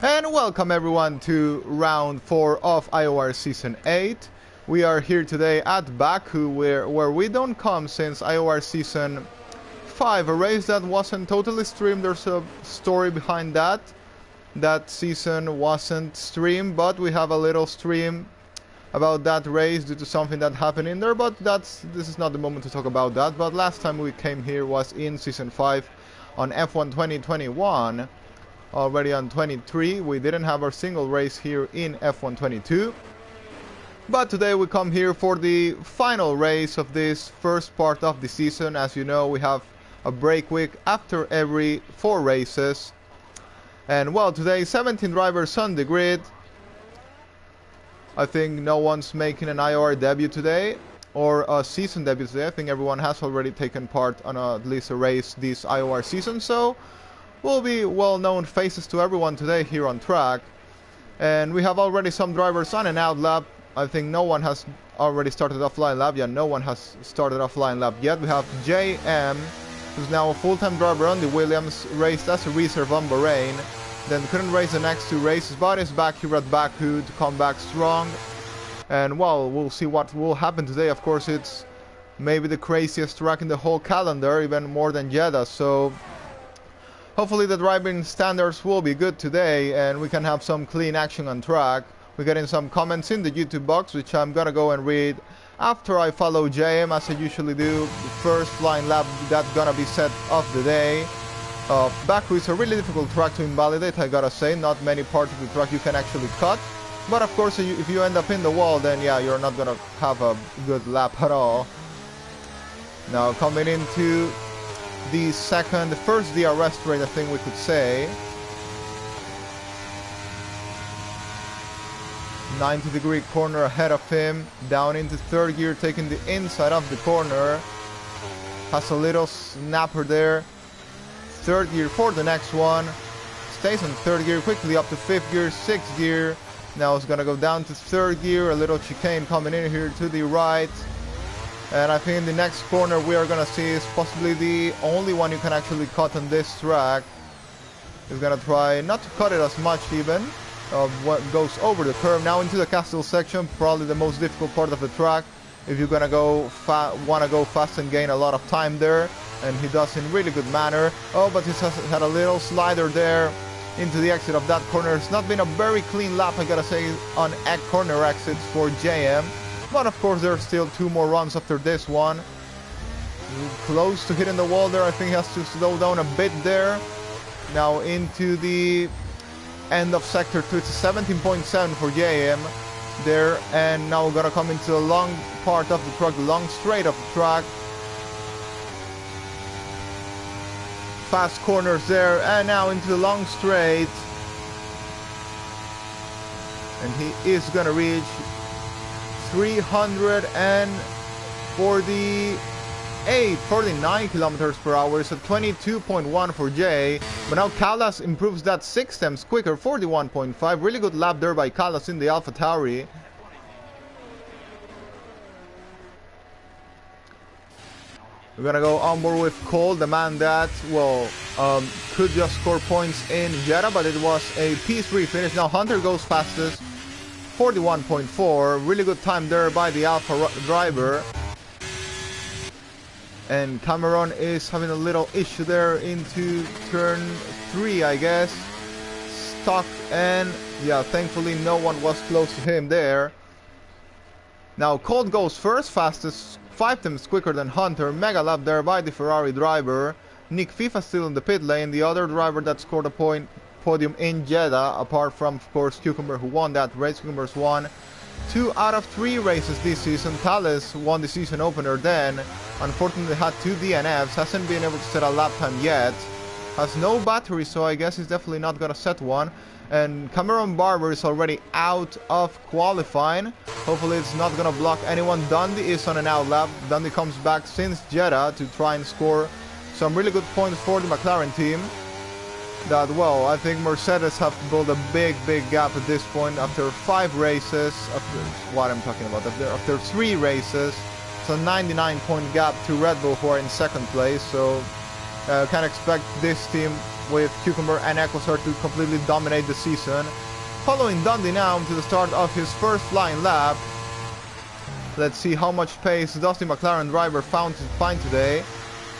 And welcome everyone to round 4 of IOR Season 8. We are here today at Baku where we don't come since IOR Season 5, a race that wasn't totally streamed. There's a story behind that. That season wasn't streamed, but we have a little stream about that race due to something that happened in there, but this is not the moment to talk about that. But last time we came here was in Season 5 on F1 2021. Already on 23, we didn't have our single race here in F1 22. But today we come here for the final race of this first part of the season. As you know, we have a break week after every 4 races. And well, today 17 drivers on the grid. I think no one's making an IOR debut today, or a season debut today. I think everyone has already taken part on at least a race this IOR season, so will be well-known faces to everyone today here on track. And we have already some drivers on and out lap. I think no one has already started offline lap. Yeah, no one has started offline lap yet. We have JM, who's now a full-time driver on the Williams, raced as a reserve on Bahrain. Then couldn't race the next 2 races, but is back here at Baku to come back strong. And well, we'll see what will happen today. Of course, it's maybe the craziest track in the whole calendar, even more than Jeddah. So hopefully the driving standards will be good today and we can have some clean action on track. We're getting some comments in the YouTube box, which I'm gonna go and read after I follow JM, as I usually do. The first flying lap that's gonna be set of the day. Baku is a really difficult track to invalidate, I gotta say. Not many parts of the track you can actually cut. But of course, if you end up in the wall, then yeah, you're not gonna have a good lap at all. Now coming into the first DRS straight, I think we could say. 90-degree corner ahead of him, down into 3rd gear, taking the inside of the corner. Has a little snapper there. 3rd gear for the next one. Stays on 3rd gear, quickly up to 5th gear, 6th gear. Now it's gonna go down to 3rd gear, a little chicane coming in here to the right. And I think in the next corner we are gonna see is possibly the only one you can actually cut on this track. He's gonna try not to cut it as much even. What goes over the curve. Now into the castle section, probably the most difficult part of the track. If you're gonna wanna go fast and gain a lot of time there. And he does in really good manner. Oh, but he has had a little slider there into the exit of that corner. It's not been a very clean lap, I gotta say, on corner exits for JM. But of course there's still 2 more runs after this one. Close to hitting the wall there. I think he has to slow down a bit there. Now into the end of sector 2. It's a 17.7 for JM there. And now we're gonna come into the long part of the track, the long straight of the track. Fast corners there, and now into the long straight. And he is gonna reach 49 kilometers per hour. So 22.1 for Jay. But now Callas improves that 6 times quicker, 41.5. Really good lap there by Callas in the Alpha Tauri. We're gonna go on board with Cole, the man that, well, could just score points in Jeddah, but it was a P3 finish. Now Hunter goes fastest, 41.4. Really good time there by the Alpha driver. And Cameron is having a little issue there into turn 3, I guess. Stuck, and yeah, thankfully no one was close to him there. Now Colt goes first, fastest, 5 times quicker than Hunter. Mega lap there by the Ferrari driver. Nick FIFA still in the pit lane, the other driver that scored a podium in Jeddah, apart from, of course, Cucumber, who won that race. Cucumber's won 2 out of 3 races this season. Thales won the season opener then. Unfortunately had 2 DNFs, hasn't been able to set a lap time yet. Has no battery, so I guess he's definitely not gonna set one. And Cameron Barber is already out of qualifying. Hopefully it's not gonna block anyone. Dundee is on an out lap. Dundee comes back since Jeddah to try and score some really good points for the McLaren team. That, well, I think Mercedes have built a big gap at this point after 5 races. After 3 races. It's a 99-point gap to Red Bull, who are in 2nd place. So can expect this team with Cucumber and Equasar to completely dominate the season. Following Dundee now to the start of his first flying lap. Let's see how much pace does the McLaren driver find today.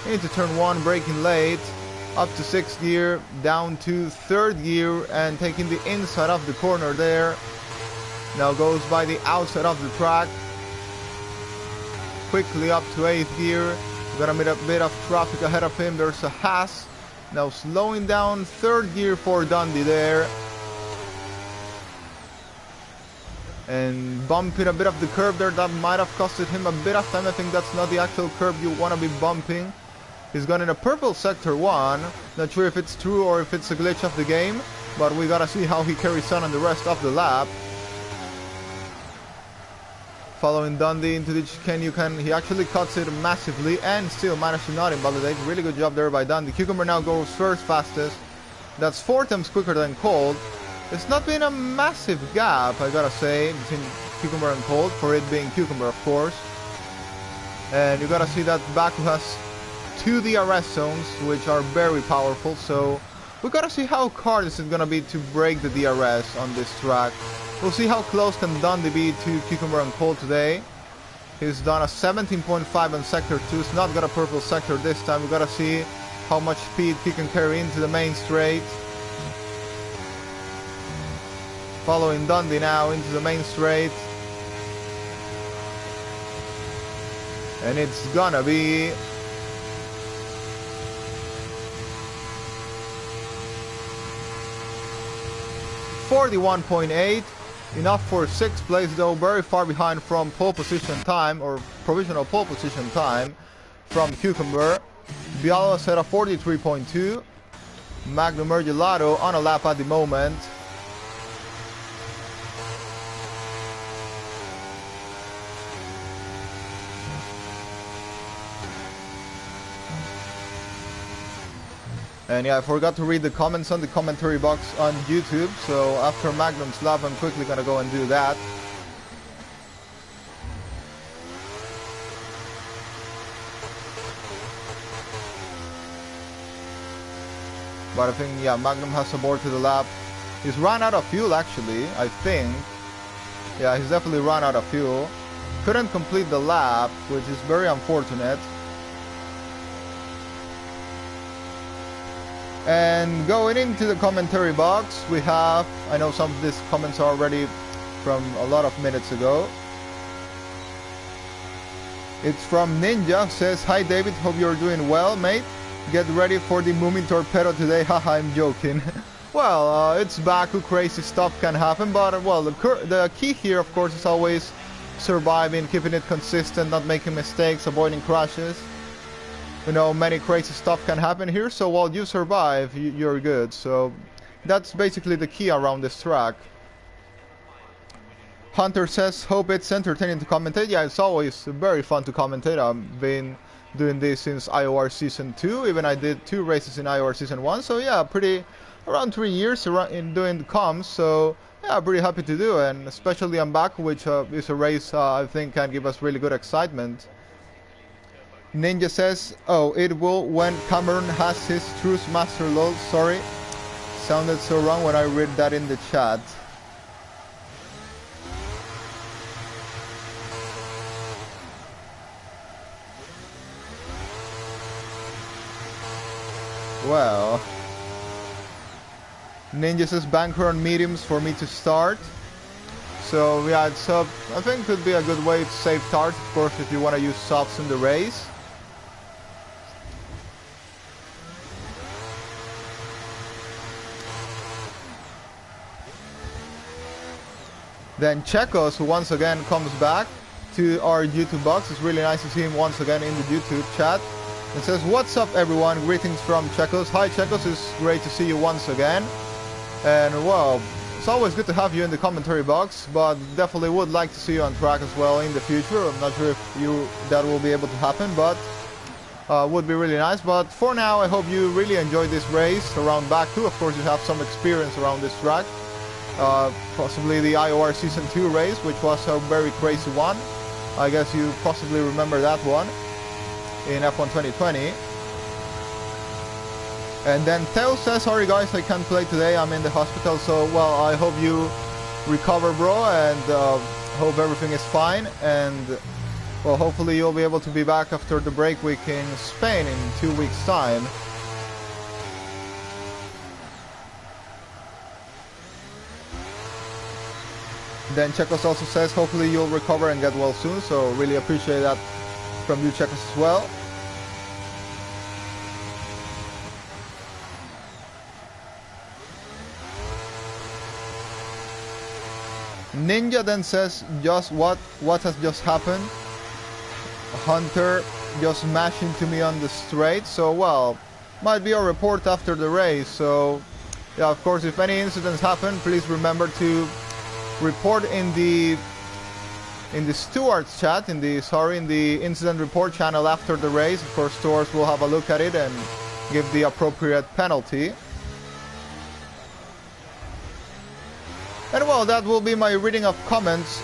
Into turn 1, braking late, up to 6th gear, down to 3rd gear, and taking the inside of the corner there. Now goes by the outside of the track. Quickly up to 8th gear. Gonna meet a bit of traffic ahead of him. There's a Haas. Now slowing down, 3rd gear for Dundee there. And bumping a bit of the curb there. That might have costed him a bit of time. I think that's not the actual curb you want to be bumping. He's gone in a purple sector 1. Not sure if it's true or if it's a glitch of the game. But we gotta see how he carries on the rest of the lap. Following Dundee into the chicane, he actually cuts it massively and still managed to not invalidate. Really good job there by Dundee. Cucumber now goes first fastest. That's 4 times quicker than Cold. It's not been a massive gap, I gotta say, between Cucumber and Cold, for it being Cucumber, of course. And you gotta see that Baku has 2 DRS zones, which are very powerful, so we gotta see how hard is it gonna be to break the DRS on this track. We'll see how close can Dundee be to Cucumber and Cold today. He's done a 17.5 on sector 2. He's not got a purple sector this time. We gotta see how much speed he can carry into the main straight. Following Dundee now into the main straight. And it's gonna be 41.8. Enough for 6th place though, very far behind from pole position time, or provisional pole position time from Cucumber. Bialo set a 43.2. Magnum Gelato on a lap at the moment. And yeah, I forgot to read the comments on the commentary box on YouTube, so after Magnum's lap I'm quickly gonna go and do that. But I think, yeah, Magnum has aborted the lap. He's run out of fuel actually, I think. Yeah, he's definitely run out of fuel. Couldn't complete the lap, which is very unfortunate. And going into the commentary box, we have, I know some of these comments are already from a lot of minutes ago. It's from Ninja, says, "Hi David, hope you're doing well, mate. Get ready for the Moomin Torpedo today." Haha, I'm joking. Well, it's Baku, crazy stuff can happen, but well, the key here, of course, is always surviving, keeping it consistent, not making mistakes, avoiding crashes. You know, many crazy stuff can happen here, so while you survive, you're good. So that's basically the key around this track. Hunter says, "Hope it's entertaining to commentate." Yeah, it's always very fun to commentate. I've been doing this since IOR Season 2. Even I did 2 races in IOR Season 1. So yeah, around 3 years in doing the comms. So yeah, pretty happy to do, and especially on Baku, which is a race I think can give us really good excitement. Ninja says, "Oh, it will when Cameron has his truce master lol." Sorry, sounded so wrong when I read that in the chat. Well, Ninja says banker on mediums for me to start. So yeah, it's I think it could be a good way to save tires, of course, if you want to use softs in the race. Then Chekos, who once again comes back to our YouTube box. It's really nice to see him once again in the YouTube chat. It says, "What's up everyone, greetings from Chekos." Hi Chekos, it's great to see you once again. And well, it's always good to have you in the commentary box, but definitely would like to see you on track as well in the future. I'm not sure if that will be able to happen, but would be really nice. But for now, I hope you really enjoyed this race around Baku. Of course, you have some experience around this track. Possibly the IOR Season 2 race, which was a very crazy one. I guess you possibly remember that one in F1 2020. And then Theo says, sorry guys, I can't play today, I'm in the hospital, so well, I hope you recover, bro, and hope everything is fine, and well, hopefully you'll be able to be back after the break week in Spain in 2 weeks time. Then Chekos also says, hopefully you'll recover and get well soon, so really appreciate that from you, Chekos, as well. Ninja then says, just what has just happened? Hunter just smashed into me on the straight, so well, might be a report after the race, so yeah, of course, if any incidents happen, please remember to report in the stewards chat, in the incident report channel after the race. Of course, stewards will have a look at it and give the appropriate penalty. And well, that will be my reading of comments.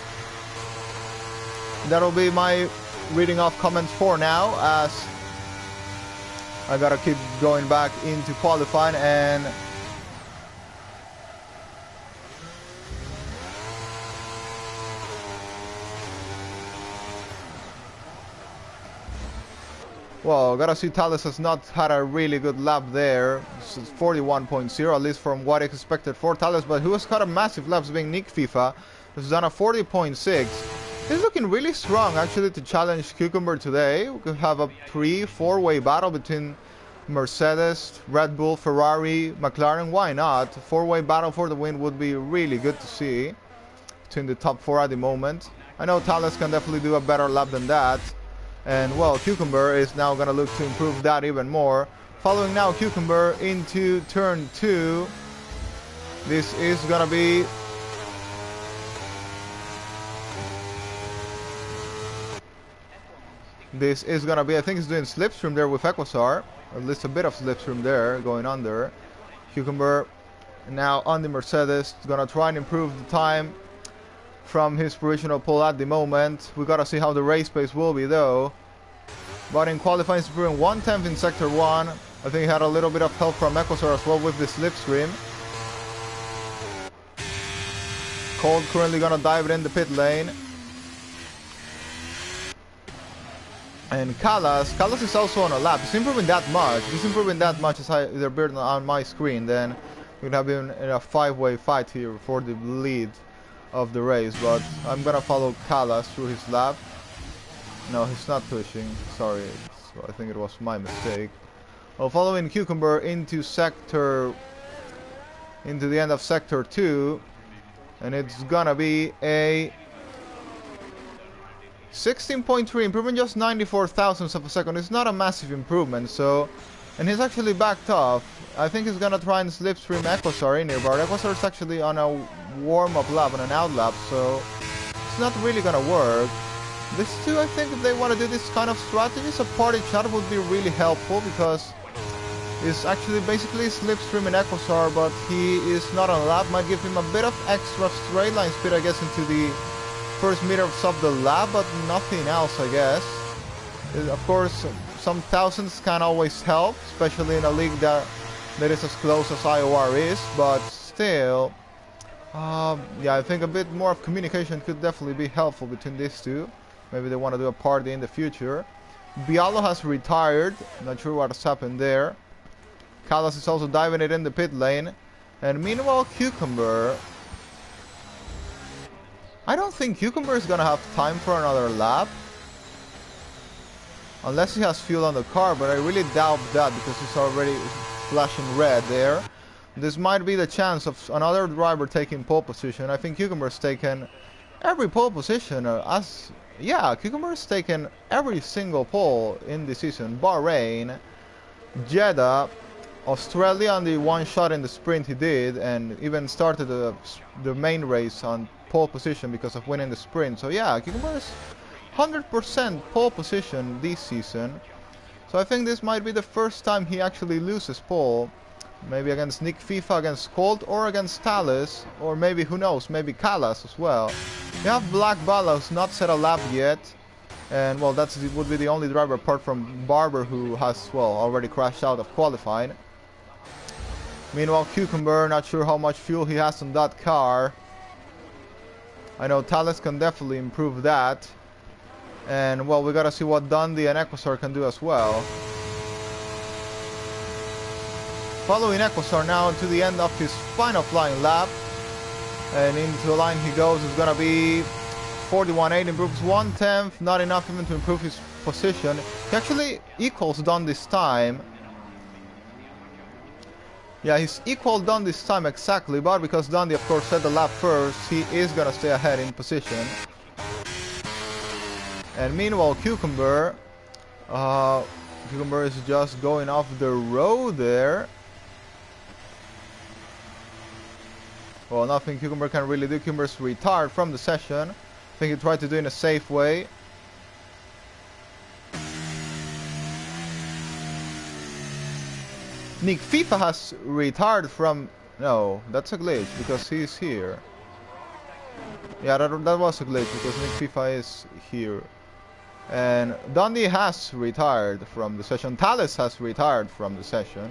That'll be my reading of comments for now, as I gotta keep going back into qualifying. And well, gotta see, Thales has not had a really good lap there. It's 41.0, at least from what I expected for Thales, but who has got a massive laps being Nick FIFA, who's done a 40.6. He's looking really strong actually to challenge Cucumber today. We could have a 3-4-way battle between Mercedes, Red Bull, Ferrari, McLaren. Why not? 4-way battle for the win would be really good to see between the top 4 at the moment. I know Thales can definitely do a better lap than that. And well, Cucumber is now going to look to improve that even more. Following now Cucumber into turn 2. This is going to be I think he's doing slipstream there with Equasar. At least a bit of slipstream there going on there. Cucumber now on the Mercedes. Going to try and improve the time from his provisional pole at the moment. We gotta see how the race pace will be though. But in qualifying, he's improving 1/10 in sector 1. I think he had a little bit of help from Equasar as well with the slipstream. Cold currently gonna dive it in the pit lane. And Callas is also on a lap. He's improving that much. He's improving that much as they're built on my screen. Then we'd have been in a 5-way fight here for the lead of the race, but I'm gonna follow Callas through his lap. No, he's not pushing, sorry, I think it was my mistake. Well, following Cucumber into the end of sector 2, and it's gonna be a 16.3 improvement, just 94 thousandths of a second. It's not a massive improvement, so, and he's actually backed off. I think he's gonna try and slipstream Equasar in here, but Equasar is actually on a warm-up lap, on an out lap, so it's not really gonna work. These two, I think, if they want to do this kind of strategy, a party chat would be really helpful, because it's actually basically slipstreaming Equasar, but he is not on a lap. Might give him a bit of extra straight line speed, I guess, into the first meters of the lap, but nothing else, I guess. Of course, some thousandths can always help, especially in a league that is as close as IOR is, but still, yeah, I think a bit more of communication could definitely be helpful between these two. Maybe they want to do a party in the future. Bialo has retired, not sure what has happened there. Callas is also diving it in the pit lane. And meanwhile, Cucumber, I don't think Cucumber is gonna have time for another lap. Unless he has fuel on the car, but I really doubt that, because he's already flashing red there. This might be the chance of another driver taking pole position. I think Cucumber's taken every pole position, yeah, Cucumber's taken every single pole in the season. Bahrain, Jeddah, Australia on the one shot in the sprint he did, and even started the main race on pole position because of winning the sprint. So yeah, Cucumber's 100% pole position this season. So I think this might be the first time he actually loses pole. Maybe against Nick FIFA, against Colt, or against Thales, or maybe, who knows, maybe Callas as well. You have Black Bala, who's not set a lap yet, and well, would be the only driver apart from Barber who has, well, already crashed out of qualifying. Meanwhile, Cucumber, not sure how much fuel he has on that car. I know Thales can definitely improve that. And, well, we gotta see what Dundee and Equasar can do as well. Following Equasar now to the end of his final flying lap. And into the line he goes. It's gonna be 41.8, improves 1/10, not enough even to improve his position. He actually equals Dunn this time. Yeah, he's equal Dunn this time exactly, but because Dundee of course set the lap first, he is gonna stay ahead in position. And meanwhile, Cucumber is just going off the road there. Well, nothing Cucumber can really do. Cucumber's retired from the session. I think he tried to do it in a safe way. Nick FIFA has retired from... No, that's a glitch because he's here. Yeah, that was a glitch because Nick FIFA is here. And Dundee has retired from the session. Thales has retired from the session.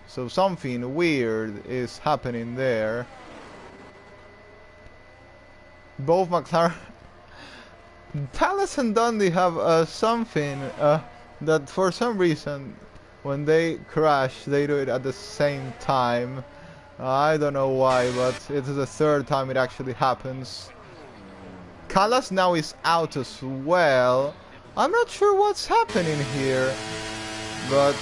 So something weird is happening there. Both McLaren... Thales and Dundee have something that for some reason when they crash they do it at the same time. I don't know why, but it is the third time it actually happens. Callas now is out as well. I'm not sure what's happening here, but...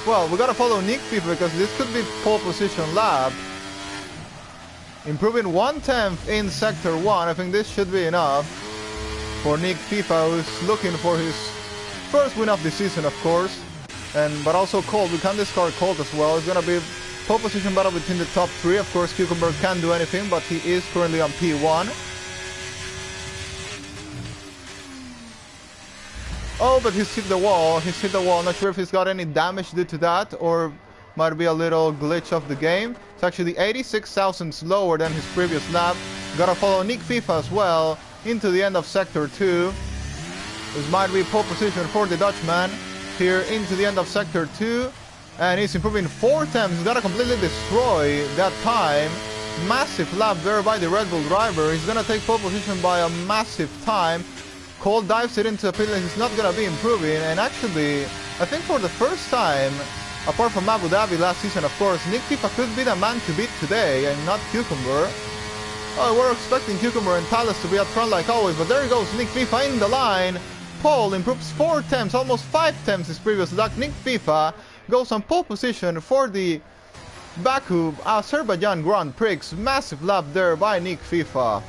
Well, we gotta follow Nick FIFA because this could be pole position lap. Improving 1/10 in Sector 1. I think this should be enough for Nick FIFA, who's looking for his first win of the season, of course. But also Colt. We can discard Colt as well. It's gonna be pole position battle between the top three. Of course, Cucumber can't do anything, but he is currently on P1. Oh, but he's hit the wall. He's hit the wall. Not sure if he's got any damage due to that or might be a little glitch of the game. It's actually 86 thousandths lower than his previous lap. Gotta follow Nick FIFA as well into the end of Sector 2. This might be pole position for the Dutchman here into the end of Sector 2. And he's improving 4/10. He's gotta completely destroy that time. Massive lap there by the Red Bull driver. He's gonna take pole position by a massive time. Cole dives it into a pit lane. He's not gonna be improving, and actually, I think for the first time, apart from Abu Dhabi last season, of course, Nick FIFA could be the man to beat today, and not Cucumber. Oh, we're expecting Cucumber and Thales to be up front like always, but there goes Nick FIFA in the line. Pole improves 4/10, almost 5/10 his previous luck. Nick FIFA goes on pole position for the Baku Azerbaijan Grand Prix. Massive lap there by Nick FIFA.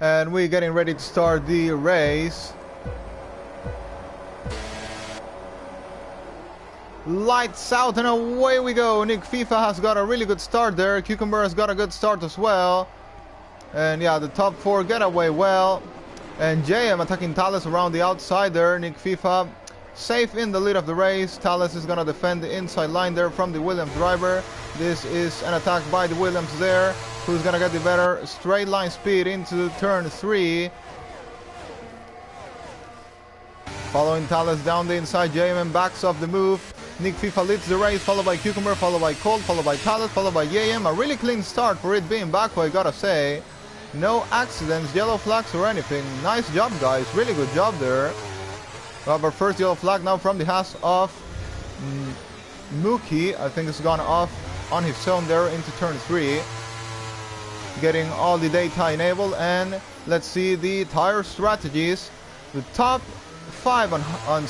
And we're getting ready to start the race. Lights out and away we go. Nick FIFA has got a really good start there. Cucumber has got a good start as well. And yeah, the top 4 get away well. And JM attacking Thales around the outside there. Nick FIFA safe in the lead of the race. Thales is gonna defend the inside line there from the Williams driver. This is an attack by the Williams there. Who's gonna get the better straight line speed into turn 3. Following Thales down the inside, JM backs up the move. Nick FIFA leads the race, followed by Cucumber, followed by Colt, followed by Thales, followed by JM. A really clean start for it being Baku, I gotta say. No accidents, yellow flags or anything. Nice job, guys. Really good job there. We have our first yellow flag now from the house of Mookie. I think it's gone off on his own there into turn 3. Getting all the data enabled, and let's see the tire strategies. The top 5 on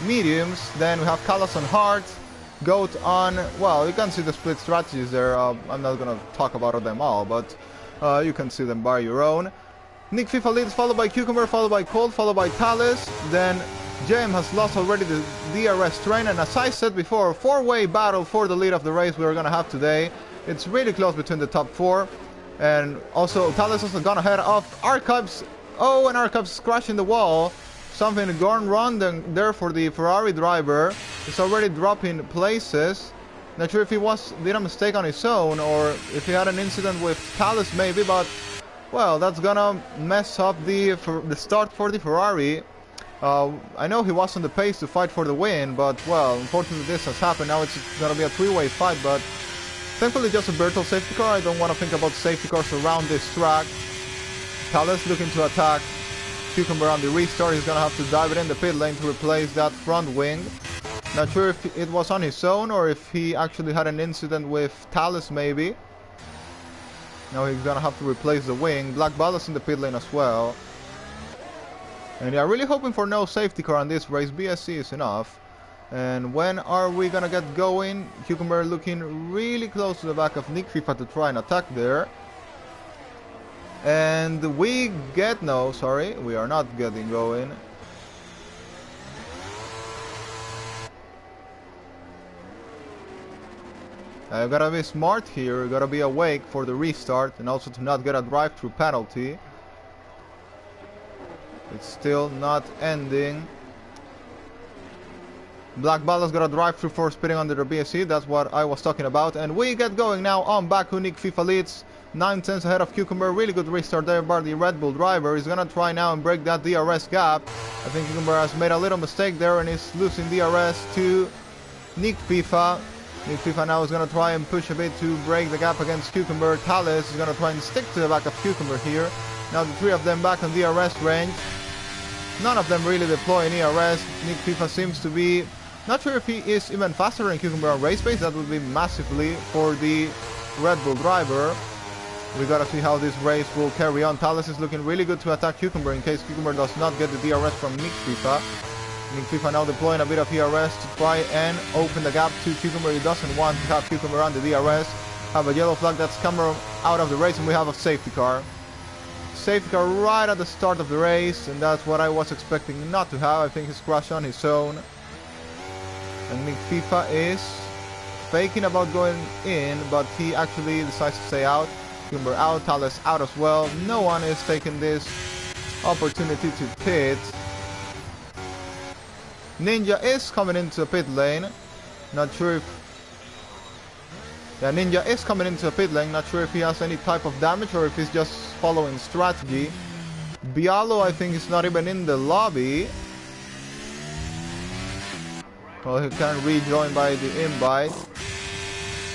mediums, then we have Kalas on hard, Goat on, well, you can see the split strategies there. I'm not gonna talk about them all, but you can see them by your own. Nick FIFA leads, followed by Cucumber, followed by Colt, followed by Thales. Then JM has lost already the DRS train, and as I said before, 4-way battle for the lead of the race we're gonna have today. It's really close between the top 4. And also Thales has gone ahead of Archives. Oh, and Archives is crashing the wall. Something gone wrong there for the Ferrari driver. He's already dropping places. Not sure if he did a mistake on his own or if he had an incident with Thales maybe, but well, that's gonna mess up the start for the Ferrari. I know he was on the pace to fight for the win, but well, unfortunately this has happened. Now it's gonna be a 3-way fight, but thankfully just a virtual safety car. I don't want to think about safety cars around this track. Thales looking to attack Cucumber on the restart. He's gonna have to dive it in the pit lane to replace that front wing. Not sure if it was on his own or if he actually had an incident with Thales maybe. Now he's gonna have to replace the wing. Black Ballast in the pit lane as well. And yeah, really hoping for no safety car on this race. BSC is enough. And when are we gonna get going? Cucumber looking really close to the back of Nick FIFA to try and attack there. And we get no, sorry, we are not getting going. You gotta be smart here, you gotta be awake for the restart and also to not get a drive-through penalty. It's still not ending. Black Ballast got a drive-through for spinning under the BSC, that's what I was talking about. And we get going now on Baku. Nick FIFA leads 9 tenths ahead of Cucumber. Really good restart there by the Red Bull driver. He's gonna try now and break that DRS gap. I think Cucumber has made a little mistake there and is losing DRS to Nick FIFA. Nick FIFA now is gonna try and push a bit to break the gap against Cucumber. Thales is gonna try and stick to the back of Cucumber here. Now the 3 of them back on DRS range. None of them really deploying ERS. Nick FIFA seems to be, not sure if he is even faster than Cucumber on race pace. That would be massively for the Red Bull driver. We gotta see how this race will carry on. Thales is looking really good to attack Cucumber in case Cucumber does not get the DRS from Nick FIFA. Nick FIFA now deploying a bit of ERS to try and open the gap to Cucumber. He doesn't want to have Cucumber on the DRS. Have a yellow flag that's coming out of the race, and we have a safety car. Safety car right at the start of the race, and that's what I was expecting not to have. I think he's crashed on his own. And Nick FIFA is faking about going in, but he actually decides to stay out. Cucumber out, Thales out as well. No one is taking this opportunity to pit. Ninja is coming into the pit lane. Not sure if... Yeah, Ninja is coming into the pit lane. Not sure if he has any type of damage or if he's just following strategy. Bialo, I think, is not even in the lobby. Well, he can rejoin by the invite.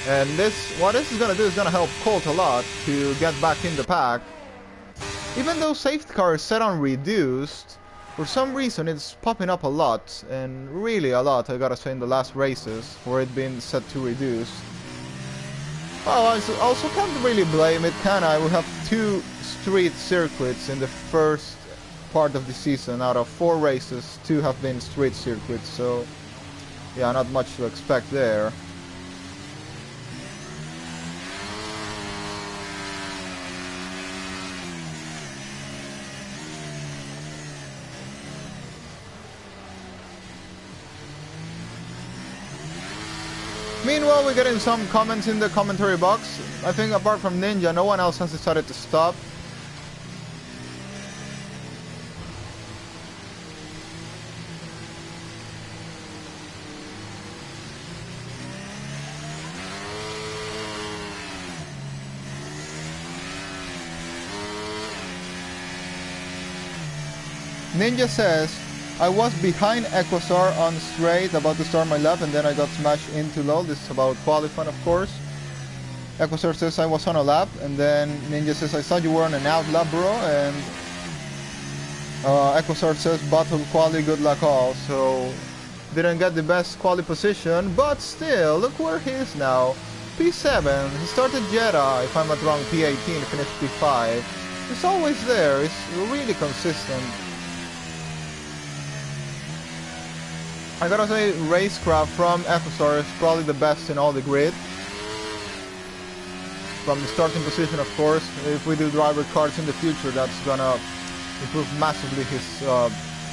And what this is gonna do is gonna help Colt a lot to get back in the pack. Even though safety car is set on reduced, for some reason it's popping up a lot, and really a lot, I gotta say, in the last races for it being set to reduce. Well, I also can't really blame it, can I? We have 2 street circuits in the first part of the season. Out of 4 races, 2 have been street circuits, so yeah, not much to expect there. Meanwhile, we're getting some comments in the commentary box. I think apart from Ninja, no one else has decided to stop. Ninja says, I was behind Equasar on straight, about to start my lap, and then I got smashed into low. This is about qualifying, of course. Equasar says I was on a lap, and then Ninja says I saw you were on an out lap, bro, and Equasar says battle quali, good luck all. So didn't get the best quali position, but still, look where he is now. P7, he started Jeddah, if I'm not wrong, P18, finished P5. He's always there, he's really consistent. I gotta say, racecraft from Equasar is probably the best in all the grid. From the starting position, of course. If we do driver cards in the future, that's gonna improve massively his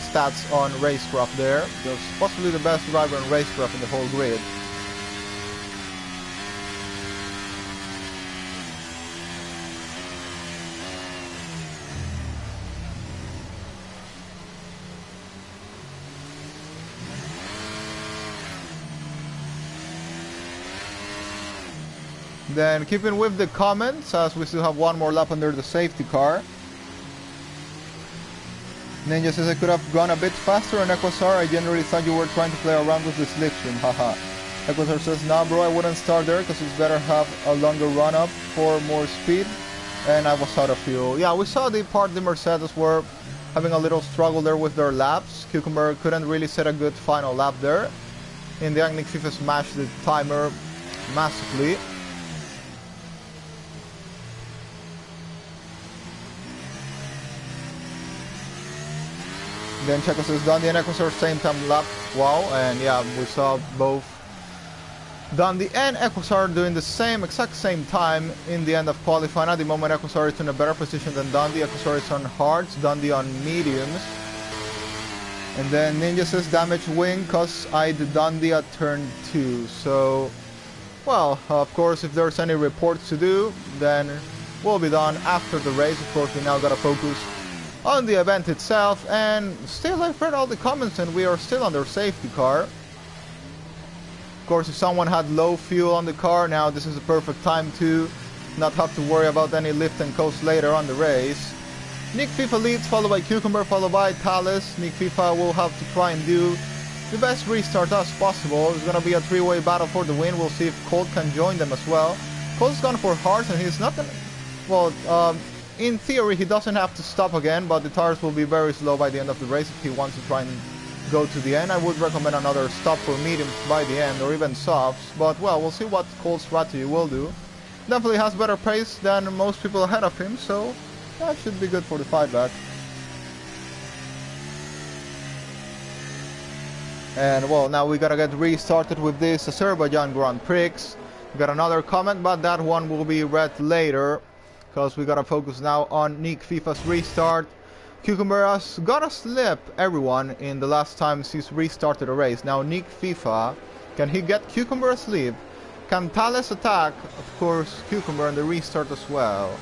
stats on racecraft there. He's possibly the best driver in racecraft in the whole grid. Then keeping with the comments, as we still have one more lap under the safety car. Ninja says I could have gone a bit faster on Equasar. I generally thought you were trying to play around with the slipstream, haha. Equasar says, nah bro, I wouldn't start there because it's better have a longer run up for more speed. And I was out of fuel. Yeah, we saw the Mercedes were having a little struggle there with their laps. Cucumber couldn't really set a good final lap there. In the end, Nick FIFA smashed the timer massively. Then Checo says Dundee and Equasar same time lap. Wow, and yeah, we saw both Dundee and Equasar doing the exact same time in the end of qualifying. At the moment, Equasar is in a better position than Dundee. Equasar is on hards, Dundee on mediums. And then Ninja says damage wing cause I did Dundee at turn 2. So, well, of course, if there's any reports to do, then will be done after the race. Of course, we now gotta focus on the event itself, and still I've read all the comments and we are still under safety car. Of course, if someone had low fuel on the car, now this is the perfect time to not have to worry about any lift and coast later on the race. Nick FIFA leads, followed by Cucumber, followed by Thales. Nick FIFA will have to try and do the best restart as possible. It's gonna be a three-way battle for the win. We'll see if Colt can join them as well. Colt's gone for hards and he's not gonna, well, in theory, he doesn't have to stop again, but the tires will be very slow by the end of the race if he wants to try and go to the end. I would recommend another stop for mediums by the end, or even softs, but well, we'll see what Colt's strategy will do. Definitely has better pace than most people ahead of him, so that should be good for the fight back. And well, now we gotta get restarted with this Azerbaijan Grand Prix. We got another comment, but that one will be read later, because we gotta focus now on Nick FIFA's restart. Cucumber has gotta slip everyone in the last times he's restarted a race. Now Nick FIFA, can he get Cucumber asleep? Can Thales attack, of course, Cucumber in the restart as well?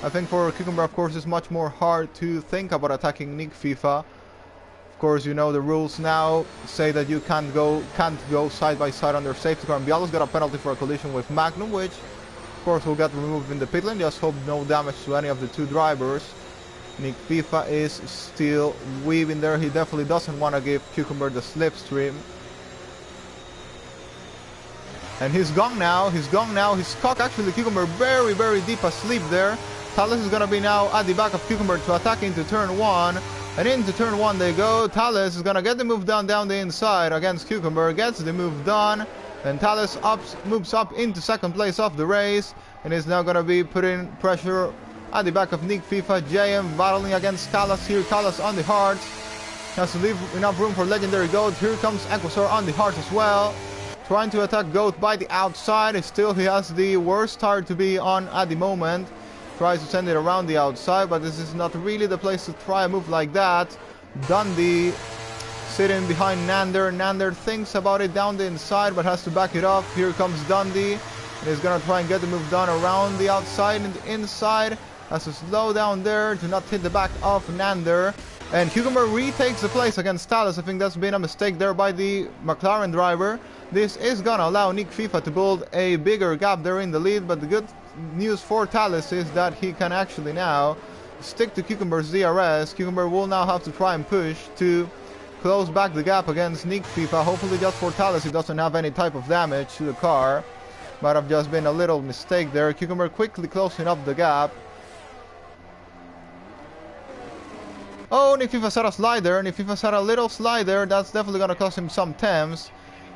I think for Cucumber, of course, it's much more hard to think about attacking Nick FIFA. Of course, you know the rules now say that you can't go side by side on their safety car. And Bialo's got a penalty for a collision with Magnum, which of course will get removed in the pit lane. Just hope no damage to any of the two drivers. Nick FIFA is still weaving there. He definitely doesn't want to give Cucumber the slipstream. And he's gone now. He's caught actually Cucumber very, very deep asleep there. Thales is going to be now at the back of Cucumber to attack into turn 1. And into turn 1 they go. Thales is going to get the move done down the inside against Cucumber. Gets the move done. Then Thales moves up into second place of the race. And is now going to be putting pressure at the back of Nick FIFA. JM battling against Callas here. Callas on the hards. Has to leave enough room for Legendary Goat. Here comes Equasar on the hards as well. Trying to attack Goat by the outside. Still he has the worst tire to be on at the moment. Tries to send it around the outside, but this is not really the place to try a move like that. Dundee sitting behind Nander. Nander thinks about it down the inside, but has to back it up. Here comes Dundee, and he's gonna try and get the move done around the outside and the inside. Has to slow down there to not hit the back of Nander. And Cucumber retakes the place against Talus. I think that's been a mistake there by the McLaren driver. This is gonna allow Nick FIFA to build a bigger gap there in the lead, but the good news for Talus is that he can actually now stick to Cucumber's DRS. Cucumber will now have to try and push to close back the gap against Nick FIFA. Hopefully just for Talus he doesn't have any type of damage to the car. Might have just been a little mistake there. Cucumber quickly closing up the gap. Oh, Nick FIFA set a slider. Nick FIFA set a little slider. That's definitely going to cost him some temps.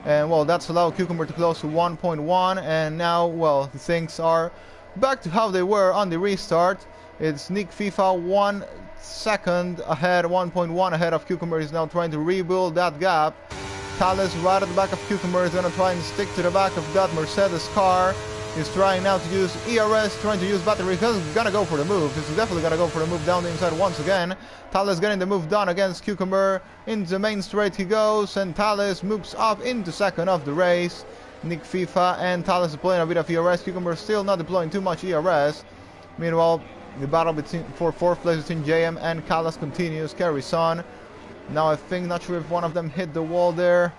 And, well, that's allowed Cucumber to close to 1.1. And now, well, things are back to how they were on the restart. It's Nick FIFA 1 second ahead, 1.1 ahead of Cucumber. Is now trying to rebuild that gap. Talus right at the back of Cucumber is going to try and stick to the back of that Mercedes car. He's trying now to use ERS, trying to use battery. He's gonna go for the move. He's definitely gonna go for the move down the inside once again. Talus getting the move done against Cucumber. Into the main straight he goes, and Talus moves up into second of the race. Nick FIFA and Talus deploying a bit of ERS. Cucumber still not deploying too much ERS. Meanwhile, the battle for fourth place between JM and Callas continues, carries on. Now I think, not sure if one of them hit the wall there.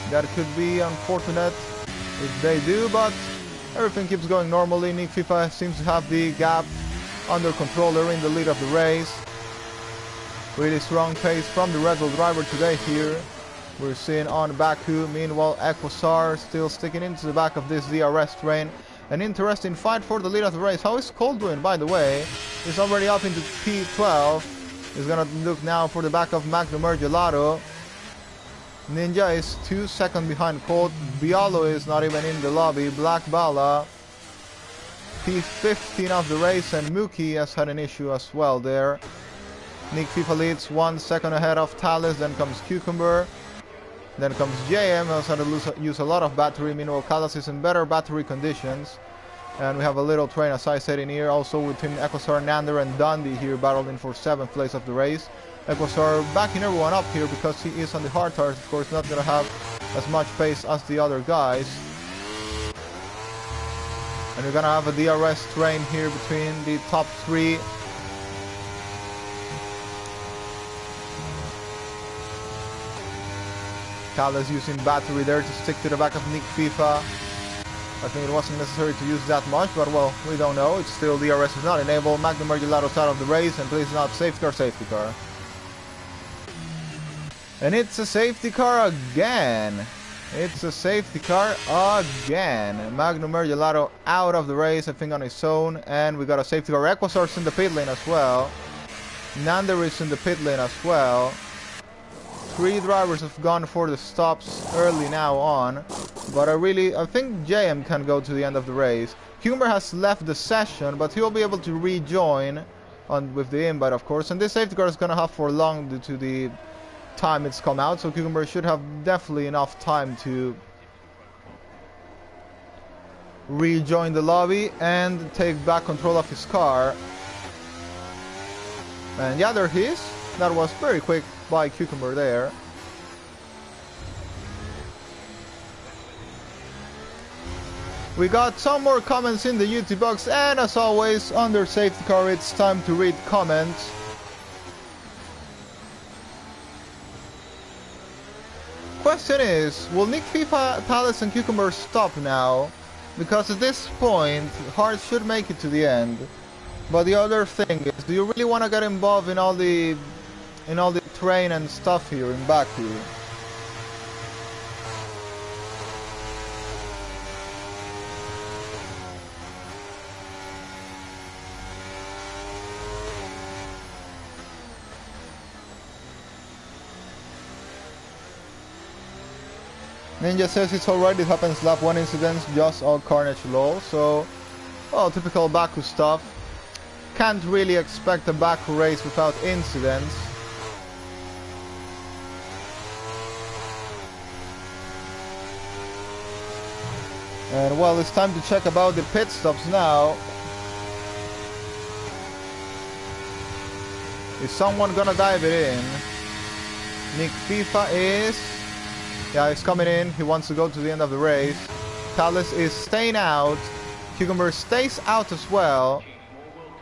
That could be unfortunate if they do, but everything keeps going normally. Nick FIFA seems to have the gap under control. They're in the lead of the race. Really strong pace from the Red Bull driver today here. We're seeing on Baku. Meanwhile, Equasar still sticking into the back of this DRS train. An interesting fight for the lead of the race. How is Colt doing, by the way? He's already up into P12. He's gonna look now for the back of Magnumer Gelato. Ninja is 2 seconds behind Colt. Bialo is not even in the lobby. Black Bala, P15 of the race, and Mookie has had an issue as well there. Nick FIFA leads 1 second ahead of Talus. Then comes Cucumber. Then comes JM, who has had to use a lot of battery. Meanwhile, Callas is in better battery conditions. And we have a little train, as I said, in here. Also between Equasar, Nander, and Dundee here battling for 7th place of the race. Equasar backing everyone up here because he is on the hard tires. Of course, not going to have as much pace as the other guys. And we're going to have a DRS train here between the top 3. Callas using battery there to stick to the back of Nick FIFA. I think it wasn't necessary to use that much, but well, we don't know. It's still DRS is not enabled. Magnumer Gelato's out of the race, and please not safety car. And it's a safety car again. It's a safety car again. Magnumer Gelato out of the race, I think on his own. And we got a safety car. Equasar's in the pit lane as well. Nander is in the pit lane as well. 3 drivers have gone for the stops early now on. But I think JM can go to the end of the race. Cucumber has left the session, but he'll be able to rejoin with the invite, of course. And this safety car is going to have for long due to the time it's come out. So Cucumber should have definitely enough time to rejoin the lobby and take back control of his car. And yeah, there he is. That was very quick by Cucumber there. We got some more comments in the YouTube box, and as always, under safety car, it's time to read comments. Question is, will Nick FIFA, Talus, and Cucumber stop now? Because at this point, Hart should make it to the end. But the other thing is, do you really want to get involved in all the train and stuff here in Baku? Ninja says it's alright, it happens lap 1 incidents, just all carnage lol. So, well, typical Baku stuff. Can't really expect a Baku race without incidents. And well, it's time to check about the pit stops now. Is someone gonna dive it in? Nick FIFA is... yeah, he's coming in. He wants to go to the end of the race. Thales is staying out. Cucumber stays out as well.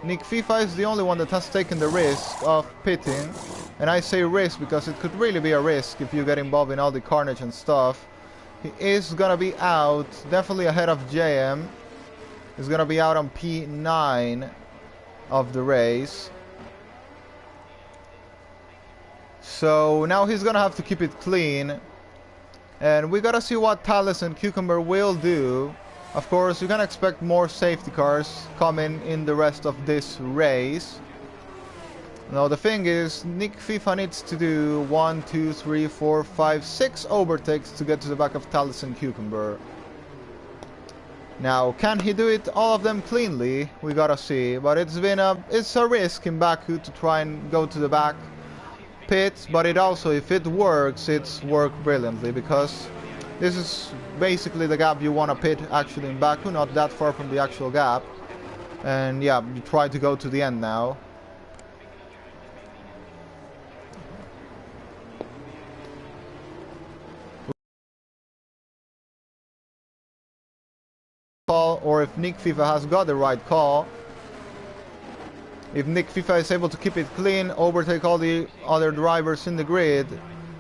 Nick FIFA is the only one that has taken the risk of pitting. And I say risk because it could really be a risk if you get involved in all the carnage and stuff. He is gonna be out, definitely ahead of JM. He's gonna be out on P9 of the race. So now he's gonna have to keep it clean. And we gotta see what Thales and Cucumber will do. Of course, you can expect more safety cars coming in the rest of this race. Now the thing is, Nick FIFA needs to do 1, 2, 3, 4, 5, 6 overtakes to get to the back of Thales and Cucumber. Now, can he do it all of them cleanly? We gotta see. But it's a risk in Baku to try and go to the back pit. But it also, if it works, it's worked brilliantly, because this is basically the gap you want to pit actually in Baku, not that far from the actual gap. And yeah, you try to go to the end now. Or if Nick FIFA has got the right call. If Nick FIFA is able to keep it clean, overtake all the other drivers in the grid,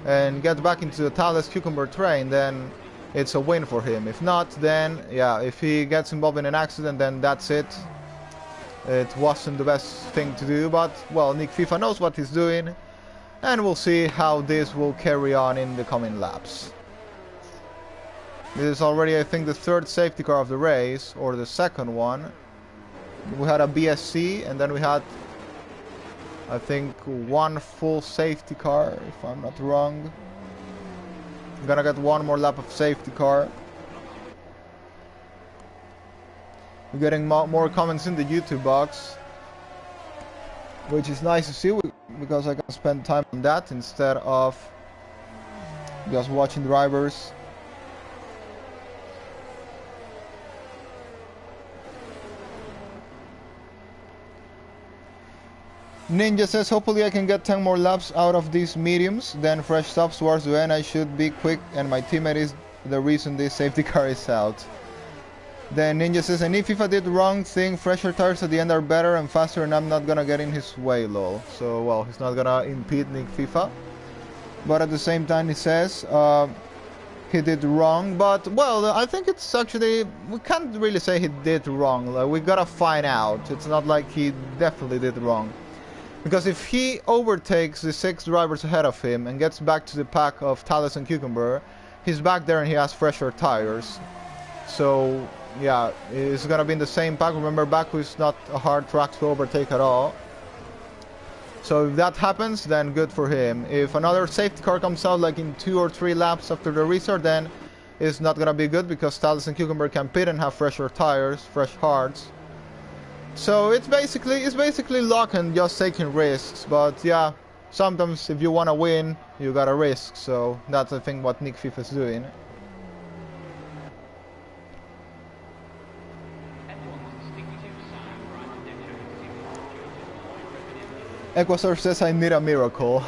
and get back into the Thales Cucumber train, then it's a win for him. If not, then yeah, if he gets involved in an accident, then that's it. It wasn't the best thing to do, but well, Nick FIFA knows what he's doing, and we'll see how this will carry on in the coming laps. This is already, I think, the third safety car of the race, or the second one. We had a BSC, and then we had, I think, one full safety car, if I'm not wrong. I'm gonna get one more lap of safety car. We're getting more comments in the YouTube box, which is nice to see, because I can spend time on that instead of just watching drivers. Ninja says, hopefully I can get 10 more laps out of these mediums, then fresh stops towards the end. I should be quick, and my teammate is the reason this safety car is out. Then Ninja says, and if FIFA did the wrong thing, fresher tires at the end are better and faster, and I'm not gonna get in his way, lol. So, well, he's not gonna impede Nick FIFA. But at the same time, he says, he did wrong, but, well, I think it's actually, we can't really say he did wrong. Like, we gotta find out. It's not like he definitely did wrong. Because if he overtakes the 6 drivers ahead of him and gets back to the pack of Thales and Cucumber, he's back there and he has fresher tires. So, yeah, it's gonna be in the same pack. Remember, Baku is not a hard track to overtake at all. So if that happens, then good for him. If another safety car comes out like in 2 or 3 laps after the restart, then it's not gonna be good, because Thales and Cucumber can pit and have fresher tires, fresh hards. So it's basically luck and just taking risks. But yeah, sometimes if you want to win, you gotta risk. So that's, I think, what Nick FIFA is doing. Equasur says, I need a miracle.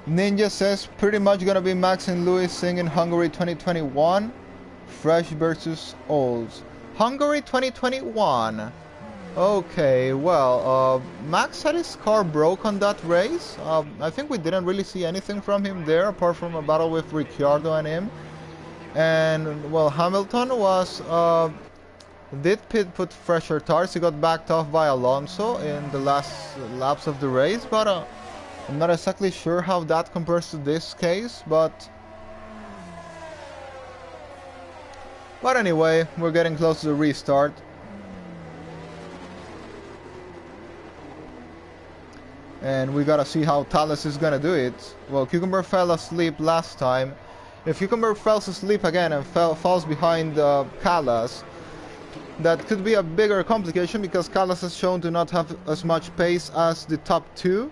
Ninja says, pretty much gonna be Max and Lewis singing Hungary 2021. Fresh versus olds. Hungary 2021. Okay, well, Max had his car broke on that race. I think we didn't really see anything from him there, apart from a battle with Ricciardo and him. And, well, Hamilton was, did put fresher tires. He got backed off by Alonso in the last laps of the race, but I'm not exactly sure how that compares to this case, but anyway, we're getting close to the restart. And we gotta see how Thales is gonna do it. Well, Cucumber fell asleep last time. If Cucumber falls asleep again and falls behind Callas, that could be a bigger complication, because Callas has shown to not have as much pace as the top 2.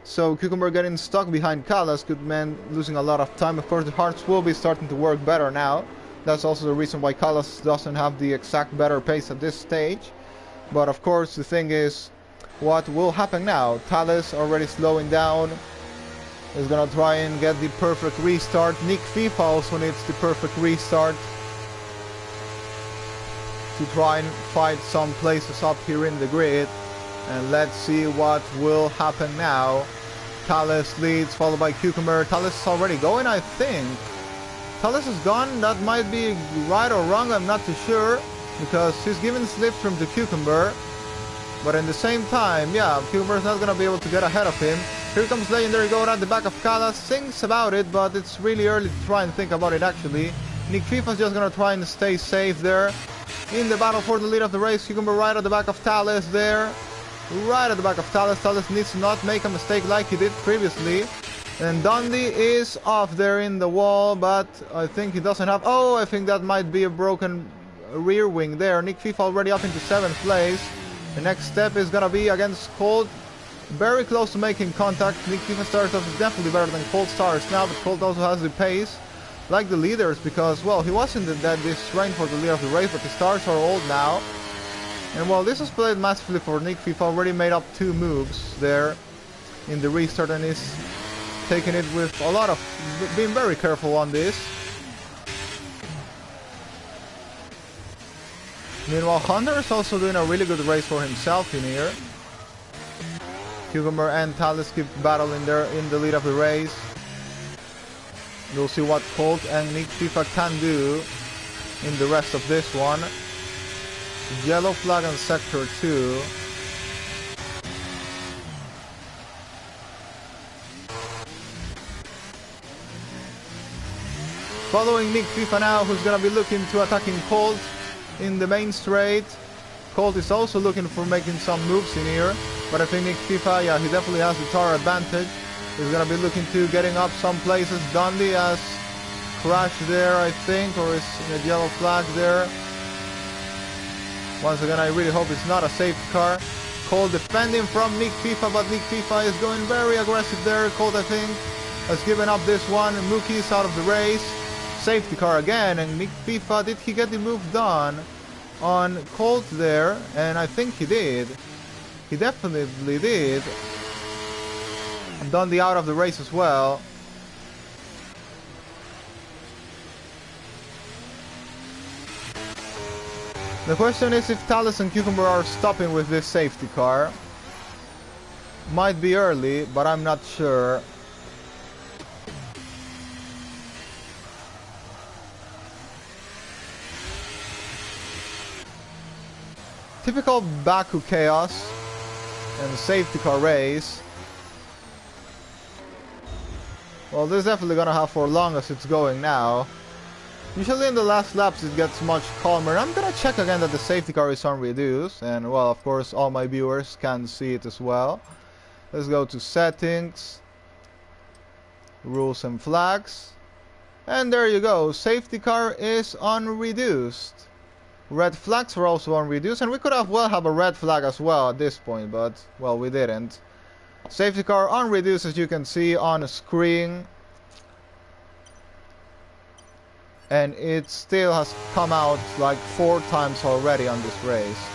So Cucumber getting stuck behind Callas could mean losing a lot of time. Of course, the hearts will be starting to work better now. That's also the reason why Callas doesn't have the exact better pace at this stage. But of course, the thing is, what will happen now. Thales already slowing down. Is gonna try and get the perfect restart. Nick FIFA also needs the perfect restart to try and fight some places up here in the grid. And let's see what will happen now. Thales leads, followed by Cucumber. Thales is already going, I think. Thales is gone. That might be right or wrong, I'm not too sure, because he's giving Slipstream to Cucumber. But in the same time, yeah, Cucumber is not going to be able to get ahead of him. Here comes Legendary Goat at the back of Kalas. Thinks about it, but it's really early to try and think about it actually. Nick FIFA is just going to try and stay safe there. In the battle for the lead of the race, Cucumber right at the back of Thales there. Right at the back of Thales. Thales needs to not make a mistake like he did previously. And Dundee is off there in the wall, but I think he doesn't have... Oh, I think that might be a broken rear wing there. Nick FIFA already up into 7th place. The next step is gonna be against Colt. Very close to making contact. Nick FIFA starts off definitely better than Colt starts now, but Colt also has the pace, like the leaders, because, well, he wasn't this range for the lead of the race, but the stars are old now. And, well, this was played massively for Nick FIFA. Already made up 2 moves there in the restart, and is taking it with a lot of being very careful on this. Meanwhile, Hunter is also doing a really good race for himself in here. Cucumber and Thales keep battling there in the lead of the race. We'll see what Colt and Nick FIFA can do in the rest of this one. Yellow flag on Sector 2. Following Nick FIFA now, who's gonna be looking to attacking Colt in the main straight. Colt is also looking for making some moves in here, but I think Nick FIFA, yeah, he definitely has the tire advantage. He's gonna be looking to getting up some places. Dundee has crashed there, I think, or is in a yellow flag there. Once again, I really hope it's not a safety car. Colt defending from Nick FIFA, but Nick FIFA is going very aggressive there. Colt, I think, has given up this one. Mookie is out of the race. Safety car again, and Nick FIFA, did he get the move done on Colt there? And I think he did. He definitely did. Dundee out of the race as well. The question is if Thales and Cucumber are stopping with this safety car. Might be early, but I'm not sure. Typical Baku chaos and safety car race. Well, this is definitely gonna have for long as it's going now. Usually in the last laps it gets much calmer. I'm gonna check again that the safety car is on reduce, and, well, of course all my viewers can see it as well. Let's go to settings, rules and flags, and there you go. Safety car is on reduced. Red flags were also on reduce, and we could have well have a red flag as well at this point, but, well, we didn't. Safety car on reduce, as you can see on the screen. And it still has come out like 4 times already on this race.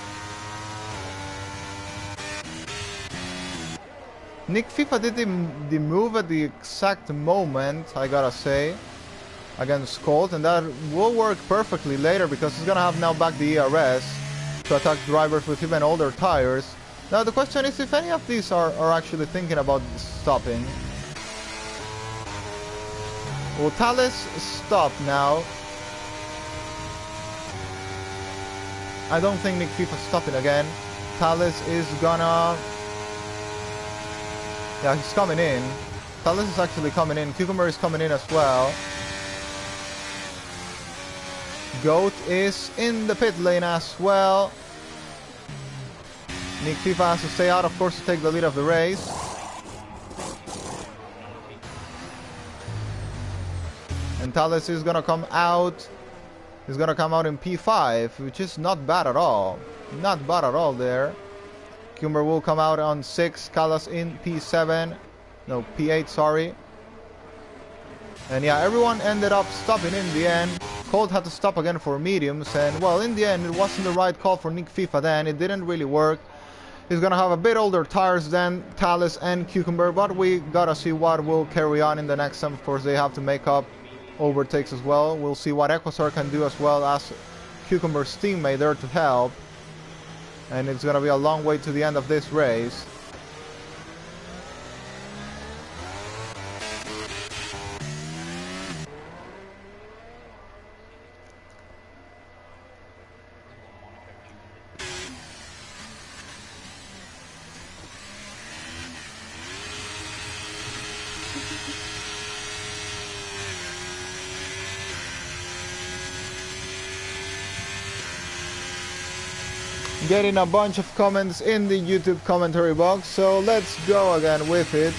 Nick FIFA did the move at the exact moment, I gotta say, against Colt, and that will work perfectly later because he's gonna have now back the ERS to attack drivers with even older tires. Now the question is if any of these are actually thinking about stopping. Will Thales stop now? I don't think Nick FIFA's stopping again. Thales is gonna... Yeah, he's coming in. Thales is actually coming in. Cucumber is coming in as well. Goat is in the pit lane as well. Nick FIFA has to stay out, of course, to take the lead of the race. And Thales is gonna come out. He's gonna come out in P5, which is not bad at all. Not bad at all there. Cucumber will come out on 6. Kalas in P7. No, P8, sorry. And yeah, everyone ended up stopping in the end. Colt had to stop again for mediums, and, well, in the end, it wasn't the right call for Nick FIFA then. It didn't really work. He's gonna have a bit older tires than Thales and Cucumber, but we gotta see what will carry on in the next time. Of course, they have to make up overtakes as well. We'll see what Equasar can do as well as Cucumber's teammate there to help. And it's gonna be a long way to the end of this race. Getting a bunch of comments in the YouTube commentary box, so let's go again with it.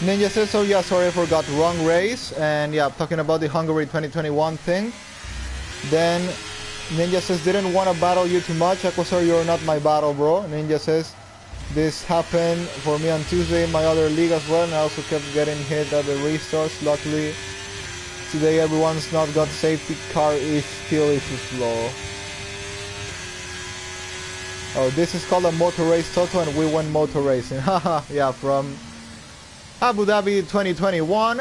Ninja says, so yeah, sorry I forgot, wrong race. And yeah, talking about the Hungary 2021 thing. Then Ninja says, didn't want to battle you too much. Equasar, you're not my battle, bro. Ninja says, this happened for me on Tuesday in my other league as well, and I also kept getting hit at the restarts. Luckily, today everyone's not got safety car skill issues low. Oh, this is called a motor race, Toto, and we went motor racing. Haha, yeah, from Abu Dhabi 2021,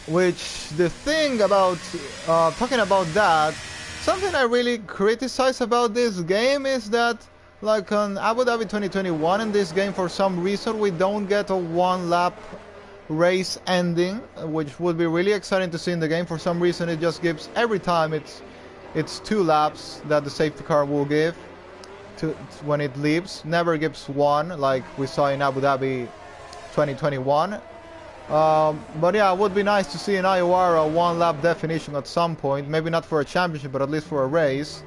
which the thing about talking about that, something I really criticize about this game is that, like on Abu Dhabi 2021 in this game, for some reason we don't get a one lap race ending, which would be really exciting to see in the game. For some reason it just gives, every time it's 2 laps that the safety car will give to when it leaves, never gives 1 like we saw in Abu Dhabi 2021. But yeah, it would be nice to see in IOR a 1 lap definition at some point, maybe not for a championship but at least for a race.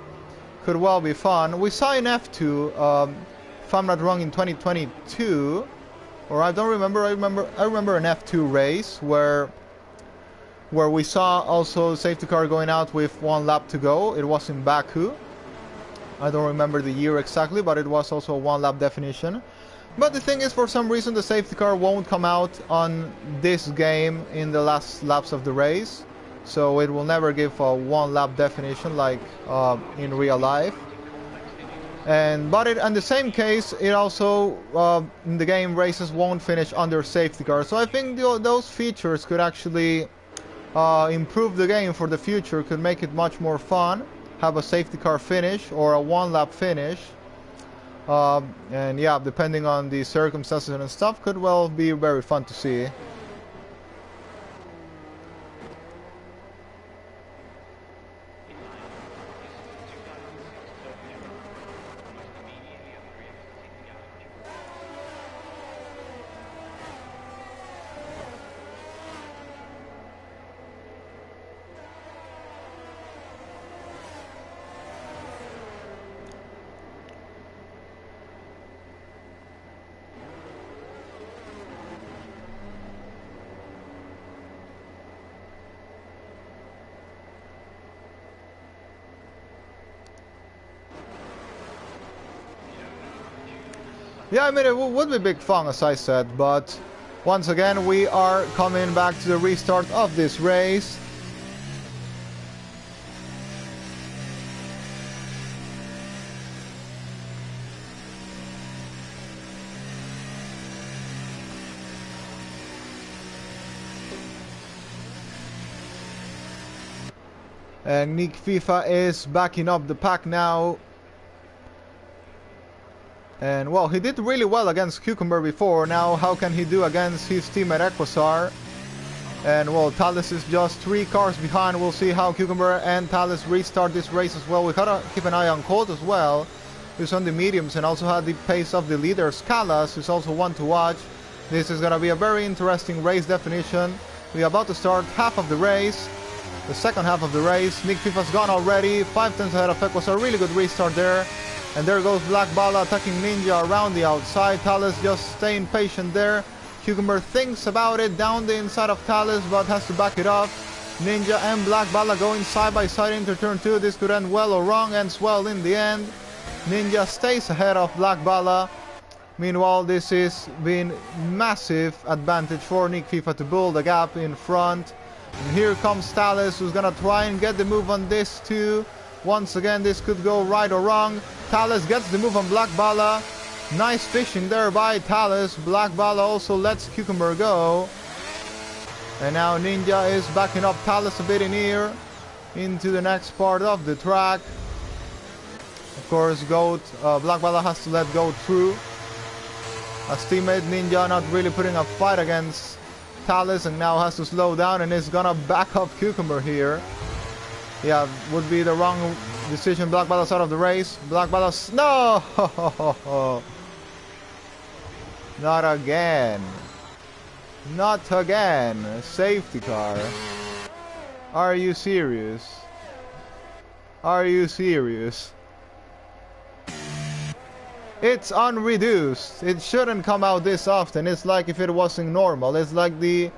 Could well be fun. We saw in F2, if I'm not wrong, in 2022, or I don't remember, I remember an F2 race where we saw also safety car going out with 1 lap to go. It was in Baku. I don't remember the year exactly, but it was also a 1 lap definition. But the thing is, for some reason the safety car won't come out on this game in the last laps of the race, so it will never give a 1 lap definition like in real life. But in the same case, it also in the game races won't finish under safety car. So I think those features could actually improve the game for the future, could make it much more fun. Have a safety car finish or a 1 lap finish. And yeah, depending on the circumstances and stuff, could well be very fun to see. Yeah, I mean, it would be big fun, as I said, but once again, we are coming back to the restart of this race. And Nick FIFA is backing up the pack now. And well, he did really well against Cucumber before. Now how can he do against his teammate Equasar? And well, Thales is just 3 cars behind. We'll see how Cucumber and Thales restart this race as well. We gotta keep an eye on Colt as well, who's on the mediums and also had the pace of the leader. Scalas is also one to watch. This is gonna be a very interesting race definition. We're about to start half of the race. The second half of the race. Nick FIFA's gone already. 5 tenths ahead of Equus. A really good restart there. And there goes Black Bala attacking Ninja around the outside. Thales just staying patient there. Cucumber thinks about it down the inside of Thales, but has to back it up. Ninja and Black Bala going side by side into turn 2. This could end well or wrong. Ends well in the end. Ninja stays ahead of Black Bala. Meanwhile, this is been massive advantage for Nick FIFA to build a gap in front. And here comes Thales, who's gonna try and get the move on this too. Once again, this could go right or wrong. Thales gets the move on Black Bala. Nice fishing there by Thales. Black Bala also lets Cucumber go. And now Ninja is backing up Thales a bit in here into the next part of the track. Of course, Black Bala has to let go through. As teammate Ninja not really putting a fight against Thales and now has to slow down and is gonna back up Cucumber here. Yeah, would be the wrong decision. Black Bala's out of the race. Black Bala's... No! Not again. Not again. Safety car. Are you serious? Are you serious? It's unreduced. It shouldn't come out this often. It's like if it wasn't normal. It's like the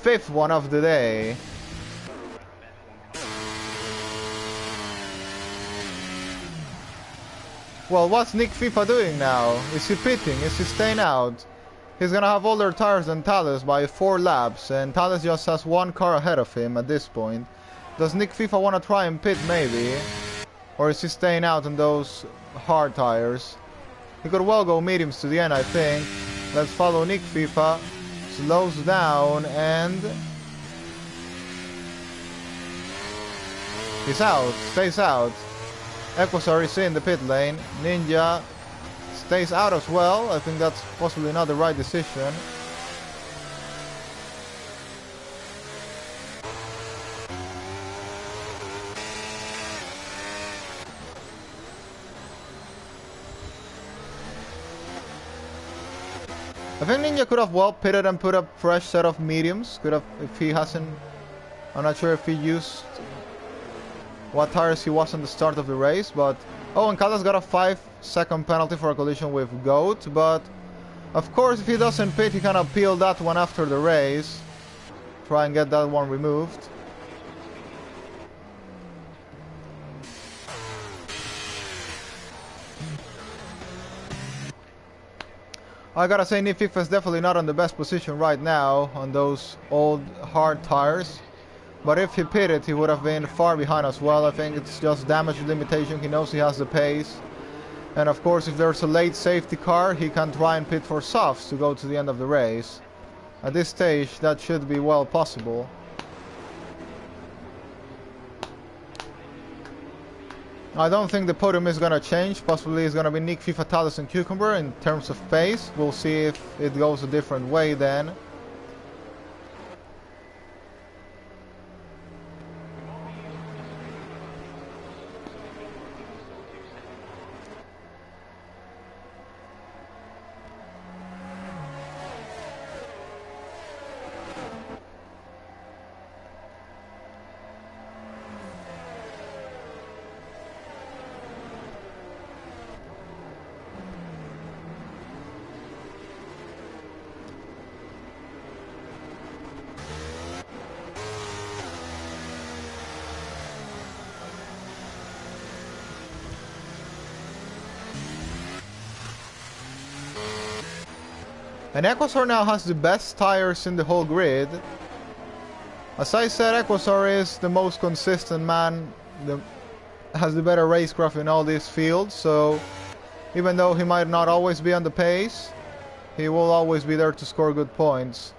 5th one of the day. Well, what's Nick FIFA doing now? Is he pitting? Is he staying out? He's gonna have older tires than Thales by 4 laps, and Thales just has 1 car ahead of him at this point. Does Nick FIFA want to try and pit maybe? Or is he staying out on those hard tires? He could well go mediums to the end, I think. Let's follow Nick FIFA. Slows down and... he's out. Stays out. Equusar is in the pit lane. Ninja stays out as well. I think that's possibly not the right decision. I think Ninja could have well pitted and put a fresh set of mediums. Could have, if he hasn't... I'm not sure if he used what tires he was on the start of the race, but... Oh, and Kala's got a 5-second penalty for a collision with Goat, but... Of course, if he doesn't pit, he can appeal that one after the race. Try and get that one removed. I gotta say, Nick FIFA is definitely not on the best position right now on those old hard tires. But if he pitted, he would have been far behind as well. I think it's just damage limitation. He knows he has the pace. And of course, if there's a late safety car, he can try and pit for softs to go to the end of the race. At this stage, that should be well possible. I don't think the podium is gonna change. Possibly it's gonna be Nick FIFA, Thales and Cucumber in terms of pace. We'll see if it goes a different way then. And Equusar now has the best tires in the whole grid. As I said, Equusar is the most consistent man, has the better racecraft in all these fields, so even though he might not always be on the pace, he will always be there to score good points.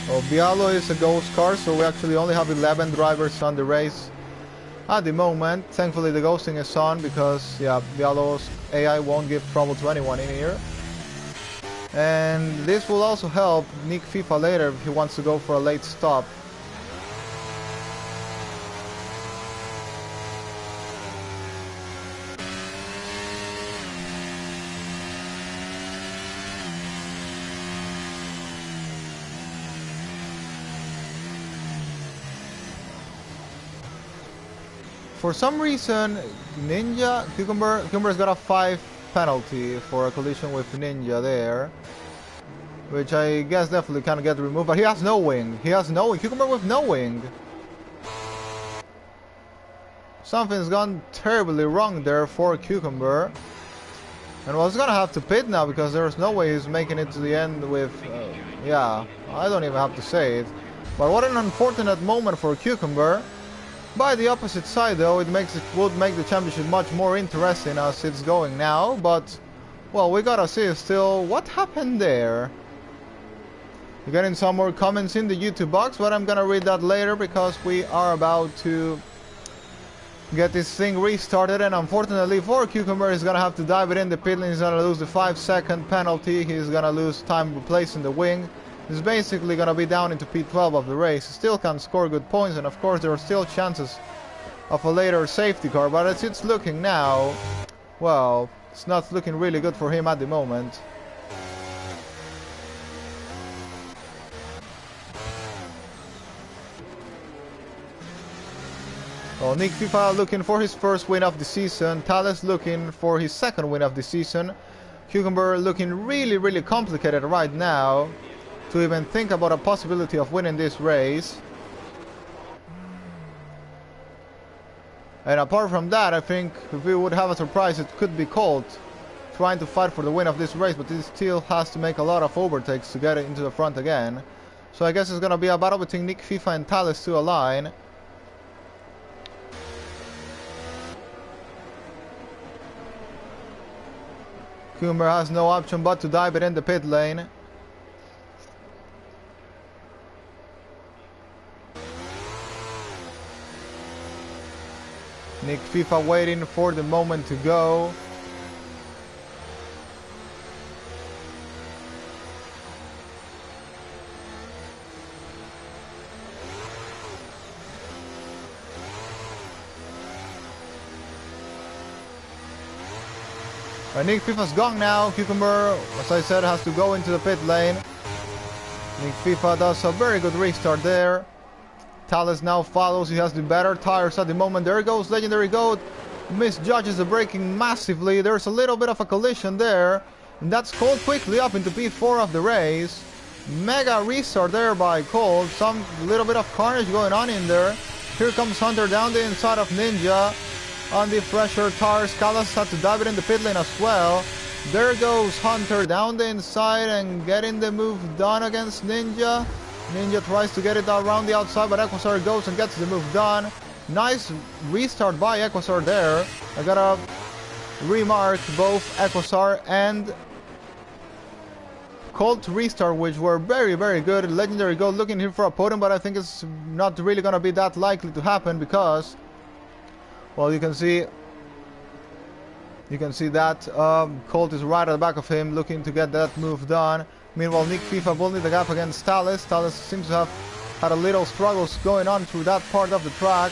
Well, Bialo is a ghost car, so we actually only have 11 drivers on the race at the moment. Thankfully the ghosting is on because, yeah, Bialo's AI won't give trouble to anyone in here. And this will also help Nick FIFA later if he wants to go for a late stop. For some reason, Cucumber's got a 5 penalty for a collision with Ninja there, which I guess definitely can get removed, but he has no wing. He has no wing. Cucumber with no wing. Something's gone terribly wrong there for Cucumber. And well, he's gonna have to pit now because there's no way he's making it to the end with... yeah, I don't even have to say it. But what an unfortunate moment for Cucumber. By the opposite side though, it would make the championship much more interesting as it's going now, but well, we gotta see still what happened there. We're getting some more comments in the YouTube box, but I'm gonna read that later because we are about to get this thing restarted, and unfortunately for Cucumber, he's gonna have to dive it in the pit lane. He's gonna lose the 5-second penalty. He's gonna lose time replacing the wing. He's basically gonna be down into P12 of the race. He still can score good points, and of course there are still chances of a later safety car, but as it's looking now, well, it's not looking really good for him at the moment. Well, Nick FIFA looking for his first win of the season. Thales looking for his second win of the season. Cucumber looking really complicated right now to even think about a possibility of winning this race. And apart from that, I think if we would have a surprise, it could be Colt trying to fight for the win of this race, but he still has to make a lot of overtakes to get it into the front again. So I guess it's gonna be a battle between Nick FIFA and Thales to align. Cucumber has no option but to dive it in the pit lane. Nick FIFA waiting for the moment to go. Nick FIFA's gone now. Cucumber, as I said, has to go into the pit lane. Nick FIFA does a very good restart there. Thales now follows. He has the better tires at the moment. There goes Legendary Goat. Misjudges the braking massively. There's a little bit of a collision there. And that's Colt quickly up into P4 of the race. Mega restart there by Colt. Some little bit of carnage going on in there. Here comes Hunter down the inside of Ninja. On the fresher tires, Callas had to dive it in the pit lane as well. There goes Hunter down the inside and getting the move done against Ninja. Ninja tries to get it around the outside, but Equasar goes and gets the move done. Nice restart by Equasar there. I gotta remark both Equasar and Colt restart, which were very good. Legendary Gold looking here for a podium, but I think it's not really gonna be that likely to happen because, well, you can see that Colt is right at the back of him looking to get that move done. Meanwhile, Nick FIFA building the gap against Thales. Thales seems to have had a little struggles going on through that part of the track.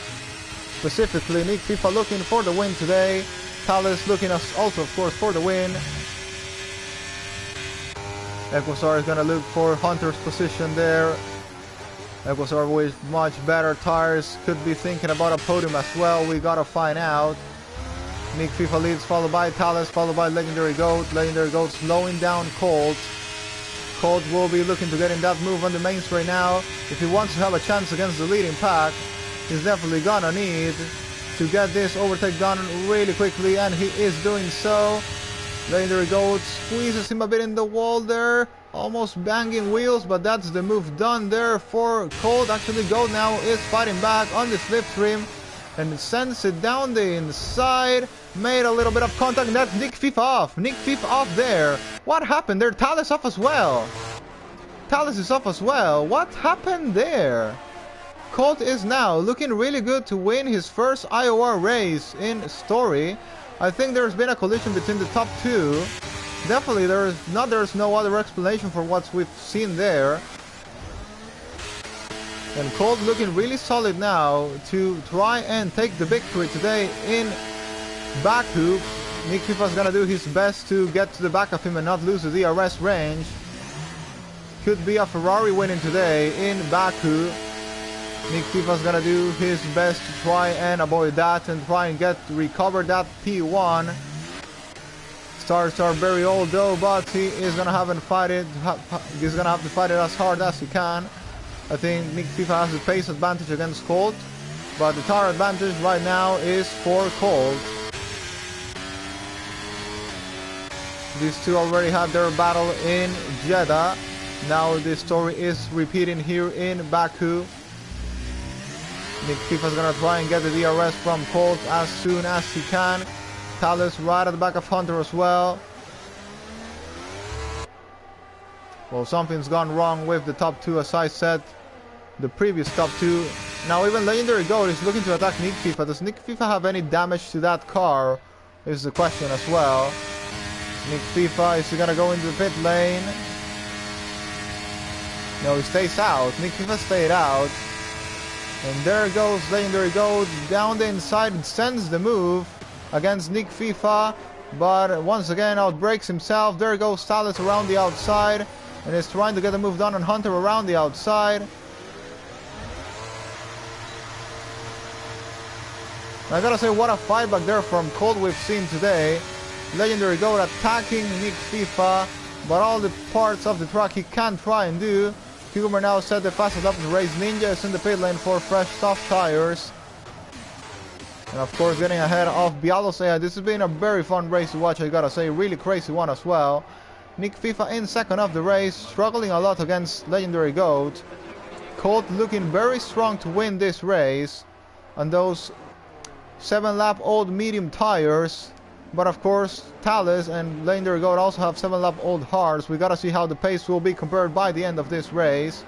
Specifically, Nick FIFA looking for the win today. Thales looking also, of course, for the win. Equasar is going to look for Hunter's position there. Equasar with much better tires could be thinking about a podium as well. We got to find out. Nick FIFA leads, followed by Thales, followed by Legendary Goat. Legendary Goat slowing down Colt. Colt will be looking to get in that move on the main straight now. If he wants to have a chance against the leading pack, he's definitely gonna need to get this overtake done really quickly, and he is doing so. Legendary Goat squeezes him a bit in the wall there, almost banging wheels, but that's the move done there for Colt. Actually, Goat now is fighting back on the slipstream and sends it down the inside. Made a little bit of contact, and that's Nick FIFA off. Nick FIFA off there. What happened there? Thales off as well. Thales is off as well. What happened there? Colt is now looking really good to win his first IOR race in story. I think there's been a collision between the top two. Definitely, there's no other explanation for what we've seen there. And Colt looking really solid now to try and take the victory today in Baku. Nick Fifa's gonna do his best to get to the back of him and not lose the DRS range. Could be a Ferrari winning today in Baku. Nick Fifa's gonna do his best to try and avoid that and try and recover that P1. Stars are very old though, but he is gonna have to fight it. He's gonna have to fight it as hard as he can. I think Nick FIFA has the pace advantage against Colt, but the tire advantage right now is for Colt. These two already had their battle in Jeddah. Now this story is repeating here in Baku. Nick Fifa's gonna try and get the DRS from Colt as soon as he can. Thales right at the back of Hunter as well. Well, something's gone wrong with the top two, as I said, the previous top two. Now even Legendary Goat is looking to attack Nick FIFA. Does Nick FIFA have any damage to that car? Is the question as well. Nick FIFA is gonna go into the pit lane. No, he stays out. Nick FIFA stayed out. And there goes Legendary Goat down the inside and sends the move against Nick FIFA, but once again outbreaks himself. There goes Thales around the outside and is trying to get a move done on Hunter around the outside. I gotta say, what a fight back there from Colt we've seen today. Legendary Goat attacking Nick FIFA, but all the parts of the track he can try and do. Cucumber now set the fastest up in the race. Ninja is in the pit lane for fresh soft tires. And of course getting ahead of Bialosea. This has been a very fun race to watch, I gotta say. Really crazy one as well. Nick FIFA in second of the race, struggling a lot against Legendary Goat. Colt looking very strong to win this race on those 7-lap old medium tires. But of course Thales and Legendary Goat also have 7-lap old hards. We gotta see how the pace will be compared by the end of this race.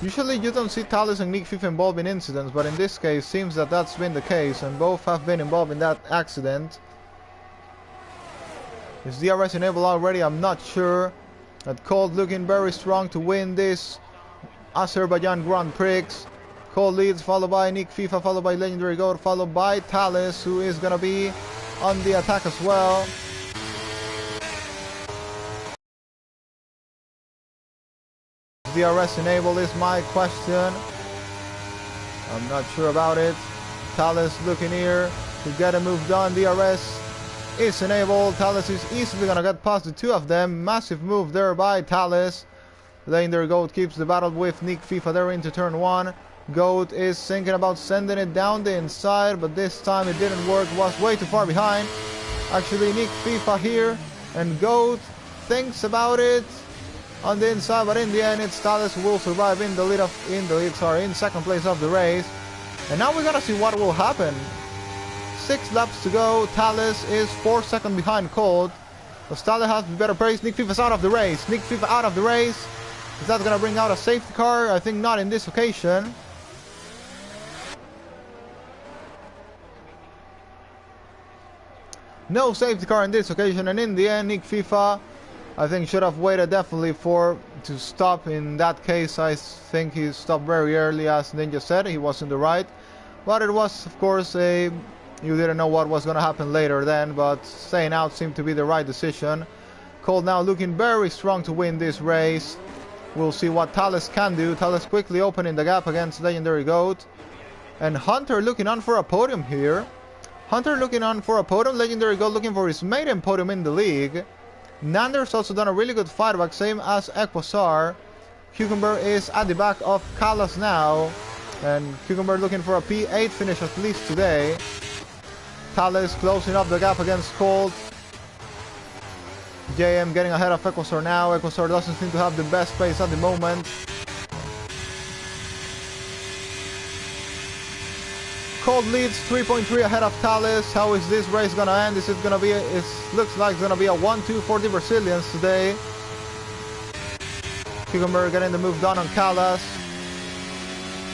Usually you don't see Thales and Nick FIFA involved in incidents, but in this case seems that that's been the case, and both have been involved in that accident. Is DRS enabled already? I'm not sure. But Colt looking very strong to win this Azerbaijan Grand Prix. Colt leads, followed by Nick FIFA, followed by Legendary Goat, followed by Thales, who is gonna be on the attack as well. DRS enabled is my question. I'm not sure about it. Thales looking here to get a move done. DRS is enabled. Thales is easily gonna get past the two of them. Massive move there by Thales. Legendary Goat keeps the battle with Nick FIFA there into turn one. Goat is thinking about sending it down the inside, but this time it didn't work. Was way too far behind. Actually, Nick FIFA here, and Goat thinks about it on the inside, but in the end it's Thales who will survive in in second place of the race. And now we're gonna see what will happen. 6 laps to go. Thales is 4 seconds behind Colt. So Thales has better pace. Nick FIFA's out of the race. Nick FIFA out of the race. Is that gonna bring out a safety car? I think not in this occasion. No safety car in this occasion, and in the end Nick FIFA, I think, should have waited definitely to stop. In that case, I think he stopped very early, as Ninja said. He was in the right, but it was, of course, you didn't know what was going to happen later then, but staying out seemed to be the right decision. Colt now looking very strong to win this race. We'll see what Thales can do. Thales quickly opening the gap against Legendary Goat, and Hunter looking on for a podium here. Hunter looking on for a podium. Legendary Goat looking for his maiden podium in the league. Nander's also done a really good fight back, same as Equasar. Cucumber is at the back of Kalas now, and Cucumber looking for a P8 finish at least today. Thales closing up the gap against Colt. JM getting ahead of Equasar now. Equasar doesn't seem to have the best pace at the moment. Colt leads 3.3 ahead of Thales. How is this race gonna end? Is it gonna be it looks like it's gonna be a 1-2 for the Brazilians today. Cucumber getting the move done on Kalas.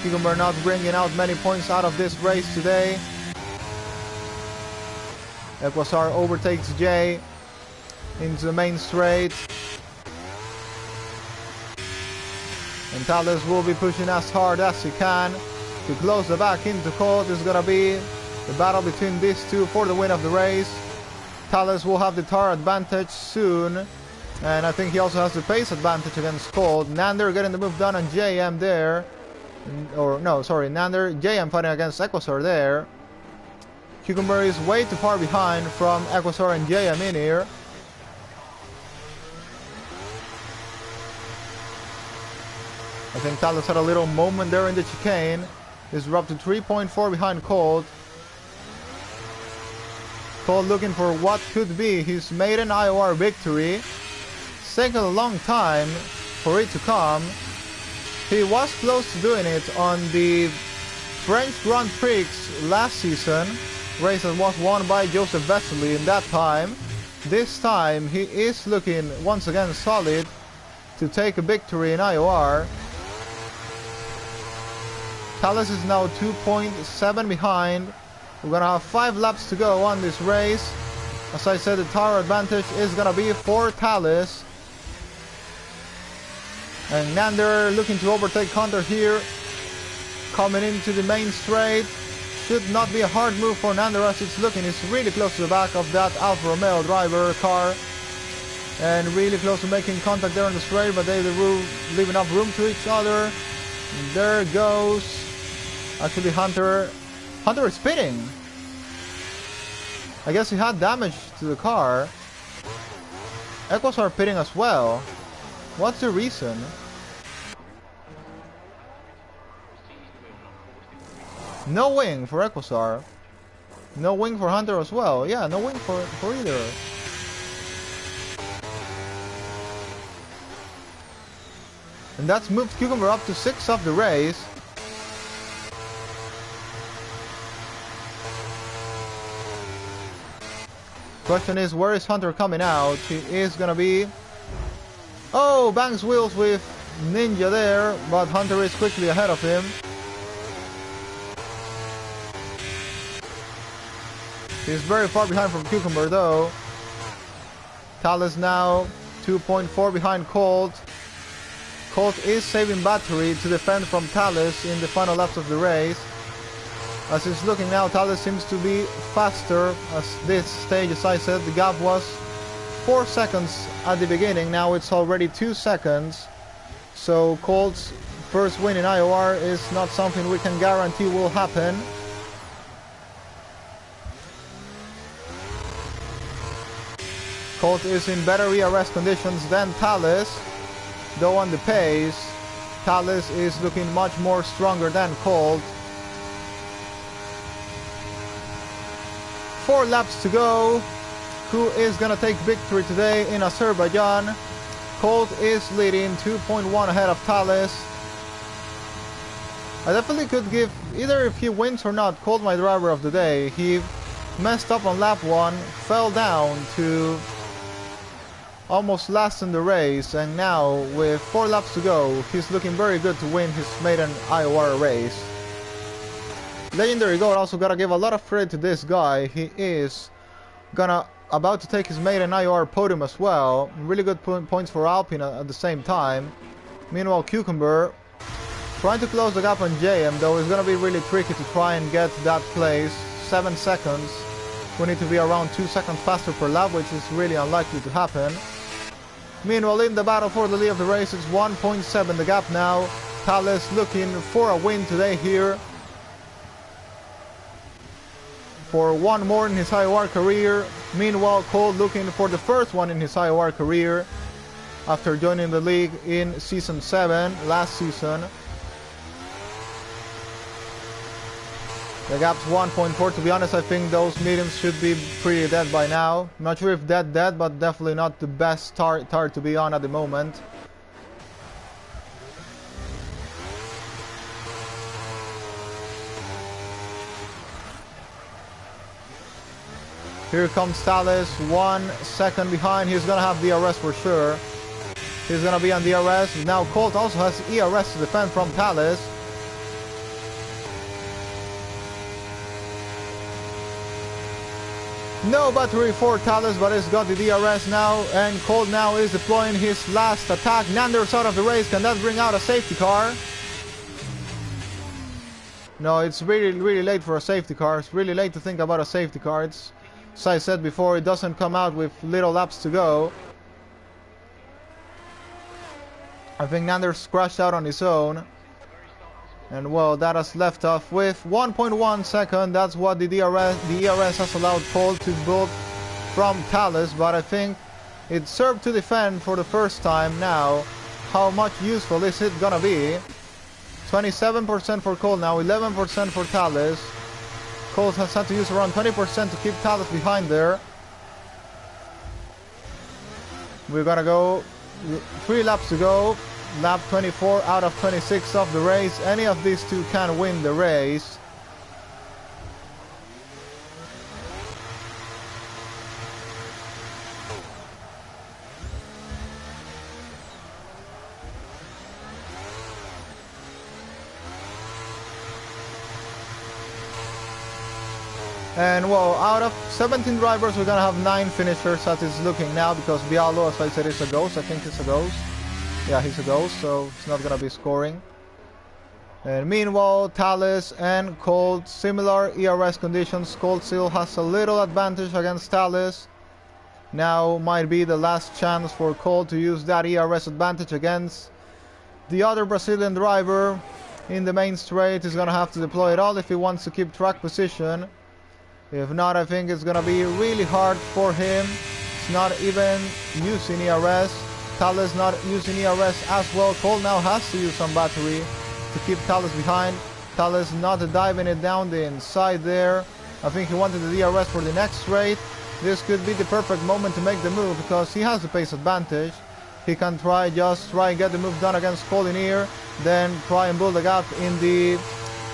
Cucumber not bringing out many points out of this race today. Equasar overtakes Jay into the main straight. And Thales will be pushing as hard as he can to close the back into Colt. Is gonna be the battle between these two for the win of the race. Thales will have the tire advantage soon, and I think he also has the pace advantage against Colt. Nander getting the move done on JM there. Or no, sorry, Nander, JM fighting against Equasar there. Cucumber is way too far behind from Equasar and JM in here. I think Thales had a little moment there in the chicane. Is up to 3.4 behind Colt. Colt looking for what could be his maiden IOR victory. It's taken a long time for it to come. He was close to doing it on the French Grand Prix last season. Race that was won by Joseph Vesely in that time. This time he is looking once again solid to take a victory in IOR. Thales is now 2.7 behind. We're gonna have 5 laps to go on this race. As I said, the tire advantage is gonna be for Thales. And Nander looking to overtake Hunter here. Coming into the main straight. Should not be a hard move for Nander as it's looking. It's really close to the back of that Alfa Romeo driver car. And really close to making contact there on the straight, but they leave enough room to each other. And there goes. Actually, Hunter is spinning. I guess he had damage to the car. Equasar pitting as well. What's the reason? No wing for Equasar. No wing for Hunter as well. Yeah, no wing for either. And that's moved Cucumber up to 6th of the race. Question is, where is Hunter coming out? He is gonna be... Oh, bangs wheels with Ninja there, but Hunter is quickly ahead of him. He's very far behind from Cucumber though. Thales now 2.4 behind Colt. Colt is saving battery to defend from Thales in the final laps of the race. As it's looking now, Thales seems to be faster. As this stage, as I said, the gap was 4 seconds at the beginning. Now it's already 2 seconds. So Colt's first win in IOR is not something we can guarantee will happen. Colt is in better ERS conditions than Thales. Though on the pace, Thales is looking much more stronger than Colt. 4 laps to go. Who is gonna take victory today in Azerbaijan? Colt is leading 2.1 ahead of Thales. I definitely could give, either if he wins or not, Colt my driver of the day. He messed up on lap 1, fell down to almost last in the race, and now with 4 laps to go, he's looking very good to win his maiden IOR race. Legendary Goat also gotta give a lot of credit to this guy. He is about to take his maiden IOR podium as well. Really good points for Alpine at the same time. Meanwhile, Cucumber trying to close the gap on JM, though it's gonna be really tricky to try and get that place. 7 seconds. We need to be around 2 seconds faster per lap, which is really unlikely to happen. Meanwhile, in the battle for the lead of the race, it's 1.7 the gap now. Thales looking for a win today here. For one more in his IOR career. Meanwhile, Colt looking for the first one in his IOR career after joining the league in Season 7 last season. The gap's 1.4. To be honest, I think those mediums should be pretty dead by now. Not sure if dead, but definitely not the best tire to be on at the moment. Here comes Thales, 1 second behind. He's gonna have DRS for sure. He's gonna be on DRS. Now Colt also has ERS to defend from Thales. No battery for Thales, but it's got the DRS now, and Colt now is deploying his last attack. Nander's out of the race. Can that bring out a safety car? No, it's really late for a safety car. It's really late to think about a safety car. It's, as I said before, it doesn't come out with little laps to go. I think Nander's crashed out on his own. And well, that has left off with 1.1 second. That's what the ERS has allowed Colt to build from Thales. But I think it served to defend for the first time now. How much useful is it gonna be? 27% for Colt now, 11% for Thales. Colt has had to use around 20% to keep Thales behind there. We're gonna go 3 laps to go. Lap 24 out of 26 of the race. Any of these two can win the race. And well, out of 17 drivers, we're gonna have 9 finishers as it's looking now, because Bialo, as I said, is a ghost. I think it's a ghost. Yeah, he's a ghost, so it's not gonna be scoring. And meanwhile, Thales and Colt, similar ERS conditions. Colt still has a little advantage against Thales. Now might be the last chance for Colt to use that ERS advantage against the other Brazilian driver in the main straight. He's gonna have to deploy it all if he wants to keep track position. If not, I think it's gonna be really hard for him. It's not even using ERS. Thales not using ERS as well. Colt now has to use some battery to keep Thales behind. Thales not diving it down the inside there. I think he wanted the DRS for the next straight. This could be the perfect moment to make the move, because he has the pace advantage. He can try and get the move done against Colt in here, then try and build a gap in the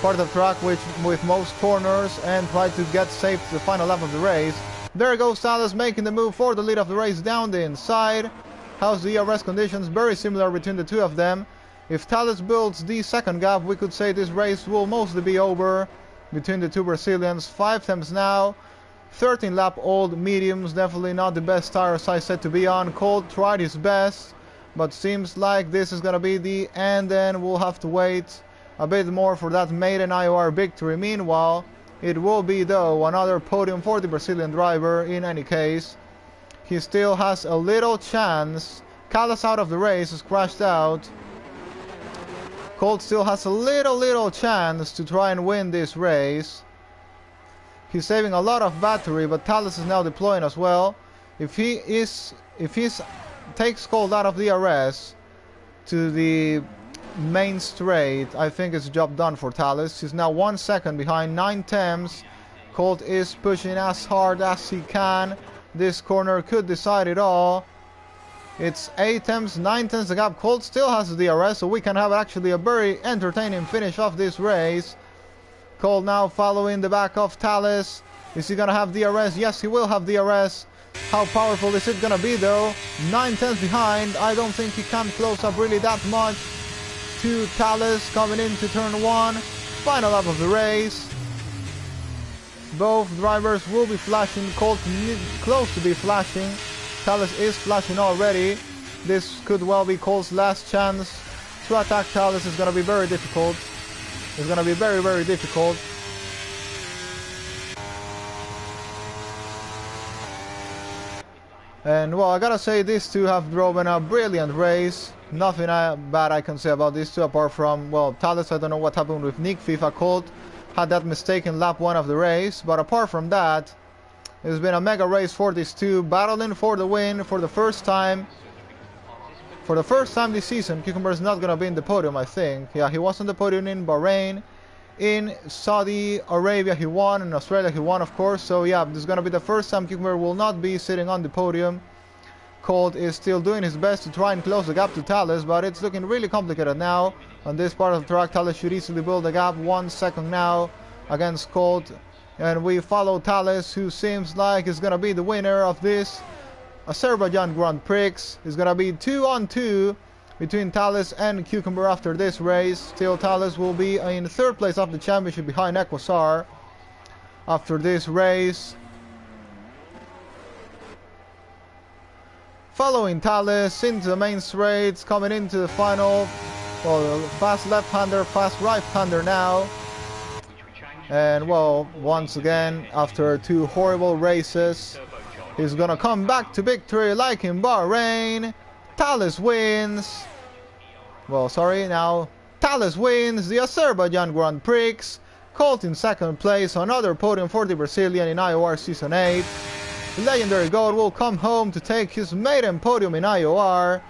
part of the track with most corners, and try to get safe to the final lap of the race. There goes Thales making the move for the lead of the race down the inside. How's the ERS conditions? Very similar between the two of them. If Thales builds the second gap, we could say this race will mostly be over between the two Brazilians. 5 temps now, 13 lap old mediums, definitely not the best tires I said to be on. Colt tried his best, but seems like this is gonna be the end, and we'll have to wait a bit more for that maiden IOR victory. Meanwhile, it will be though another podium for the Brazilian driver in any case. He still has a little chance. Callas out of the race, has crashed out. Colt still has a little chance to try and win this race. He's saving a lot of battery, but Thales is now deploying as well. If he takes Colt out of the DRS to the main straight, I think it's job done for Thales. He's now 1 second behind, 9 temps. Colt is pushing as hard as he can. This corner could decide it all. It's 8 temps, 9 temps the gap. Colt still has the DRS, so we can have actually a very entertaining finish of this race. Colt now following the back of Thales. Is he gonna have DRS? Yes, he will have DRS. How powerful is it gonna be though? 9 temps behind. I don't think he can close up really that much to Thales coming into turn 1. Final lap of the race. Both drivers will be flashing. Colt close to be flashing. Thales is flashing already. This could well be Colt's last chance to attack Thales. It's gonna be very difficult. It's gonna be very difficult. And well, I gotta say, these two have driven a brilliant race. Nothing bad I can say about these two, apart from, well, Thales, I don't know what happened with Nick. FIFA Colt had that mistake in lap 1 of the race, but apart from that, it's been a mega race for these two, battling for the win for the first time. For the first time this season, Cucumber is not gonna be in the podium, I think. Yeah, he was on the podium in Bahrain. In Saudi Arabia he won, in Australia he won, of course. So yeah, this is gonna be the first time Cucumber will not be sitting on the podium. Colt is still doing his best to try and close the gap to Thales, but it's looking really complicated now. On this part of the track, Thales should easily build the gap. 1 second now against Colt. And we follow Thales, who seems like is gonna be the winner of this Azerbaijan Grand Prix. It's gonna be 2-on-2 between Thales and Cucumber after this race. Still, Thales will be in 3rd place of the championship behind Equasar after this race. Following Thales into the main straight, coming into the final. Well, fast left-hander, fast right-hander now. And well, once again, after 2 horrible races, he's gonna come back to victory like in Bahrain. Thales wins. Well, sorry, now Thales wins the Azerbaijan Grand Prix. Colt in second place, another podium for the Brazilian in IOR Season 8. Legendary Goat will come home to take his maiden podium in IOR.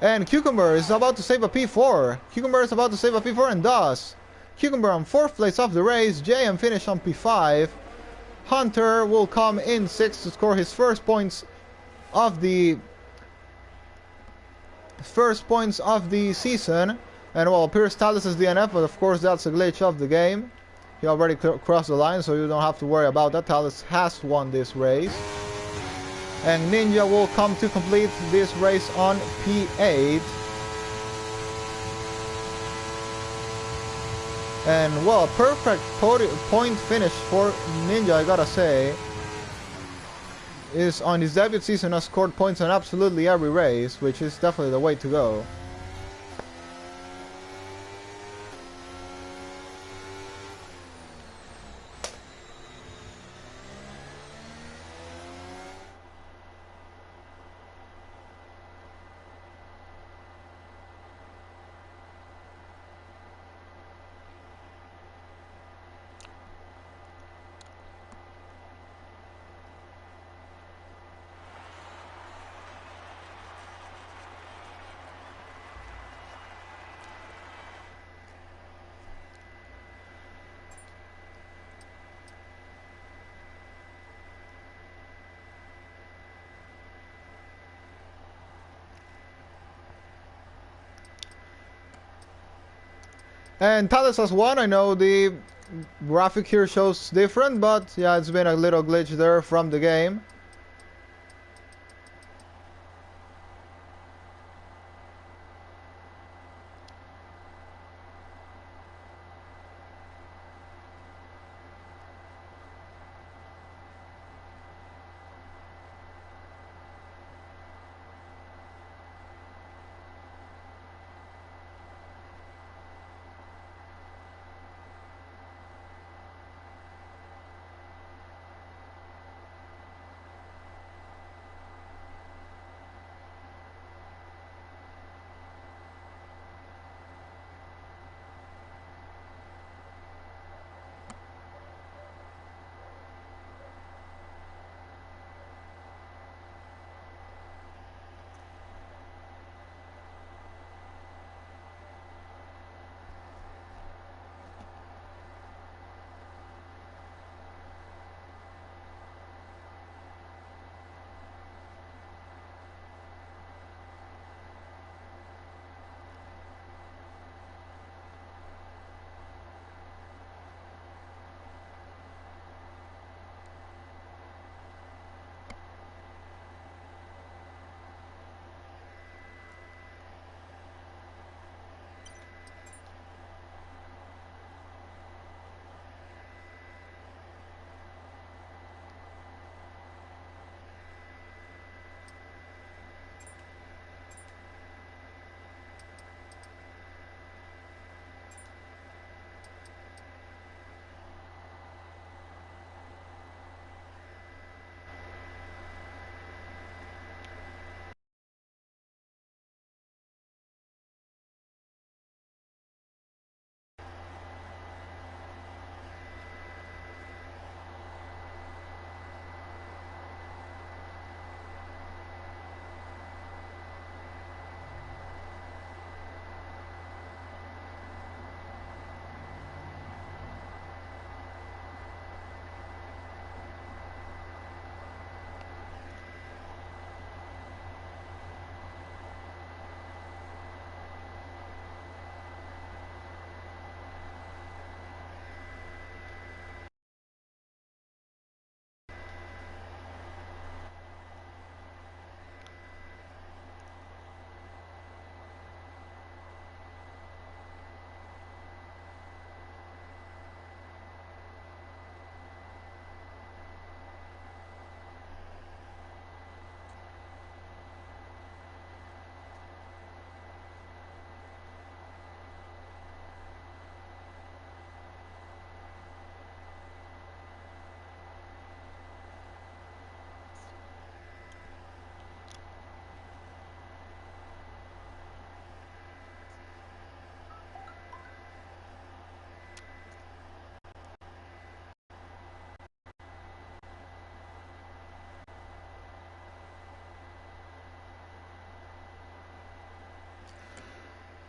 And Cucumber is about to save a P4. Cucumber is about to save a P4 and does. Cucumber on 4th place of the race. JM finish on P5. Hunter will come in 6th to score his first points of the season. And well, Pierce Thales is DNF, but of course that's a glitch of the game. He already crossed the line, so you don't have to worry about that. Thales has won this race. And Ninja will come to complete this race on P8. And well, perfect point finish for Ninja, I gotta say. Is on his debut season has scored points on absolutely every race, which is definitely the way to go. And Thales has won. I know the graphic here shows different, but yeah, it's been a little glitch there from the game.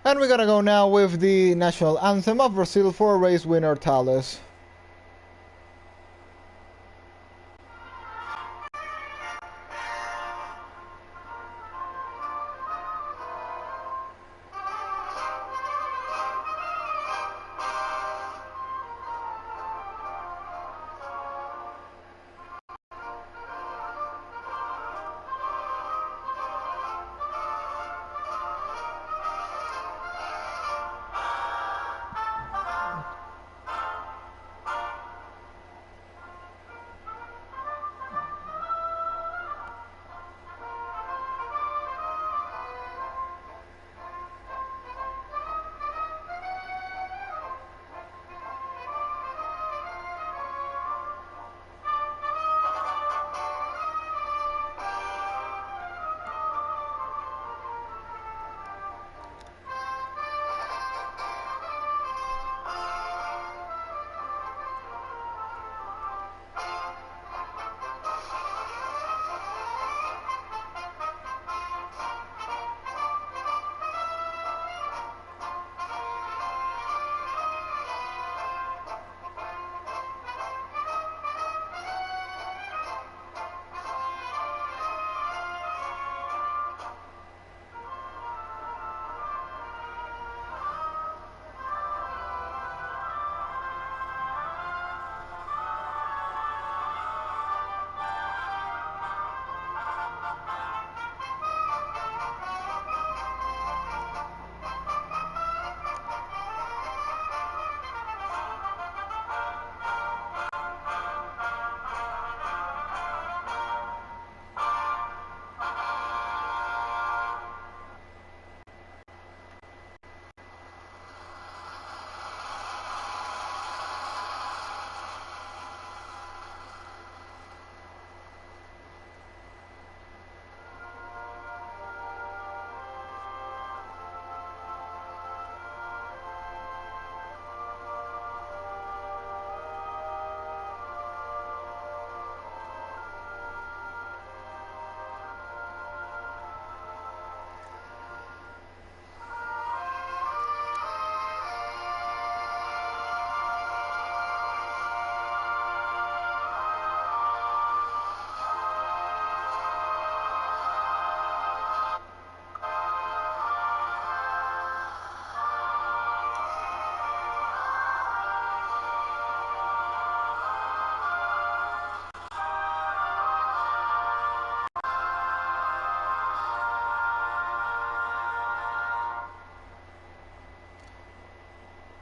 And we're gonna go now with the national anthem of Brazil for race winner Thales.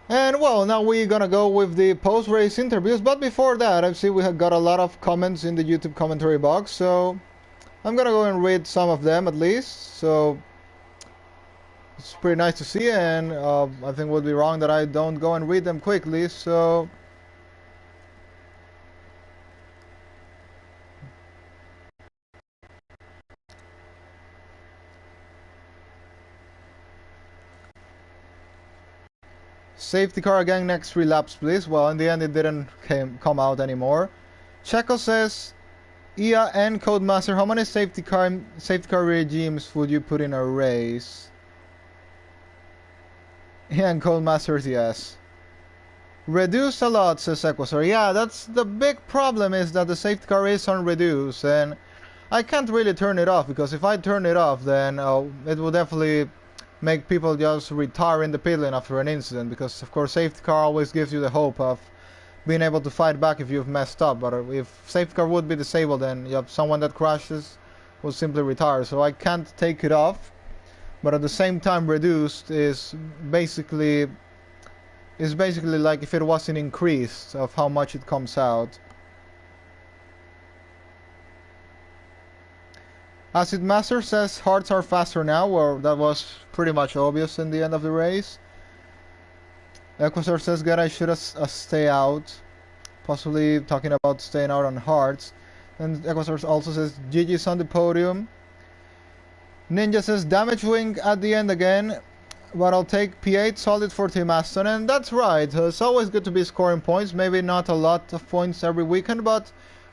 And well, now we're gonna go with the post-race interviews, but before that, I see we have got a lot of comments in the YouTube commentary box, so I'm gonna go and read some of them at least. So it's pretty nice to see, and I think it would be wrong that I don't go and read them quickly, so safety car again next 3 laps, please. Well, in the end, it didn't come out anymore. Checo says, Ia and Codemaster, how many safety car regimes would you put in a race? Yeah, and Codemaster's yes. Reduce a lot, says Equasar. Yeah, that's the big problem, is that the safety car is on reduce, and I can't really turn it off, because if I turn it off, then it will definitely make people just retire in the pit lane after an incident, because of course safety car always gives you the hope of being able to fight back if you've messed up, but if safety car would be disabled, then you have someone that crashes will simply retire. So I can't take it off, but at the same time reduced is basically like if it wasn't increased of how much it comes out. Acid Master says hearts are faster now, well, that was pretty much obvious in the end of the race. Equasar says Garay should stay out, possibly talking about staying out on hearts. And Equasar also says GG's on the podium. Ninja says damage wing at the end again, but I'll take P8 solid for Team Aston, and that's right. It's always good to be scoring points, maybe not a lot of points every weekend, but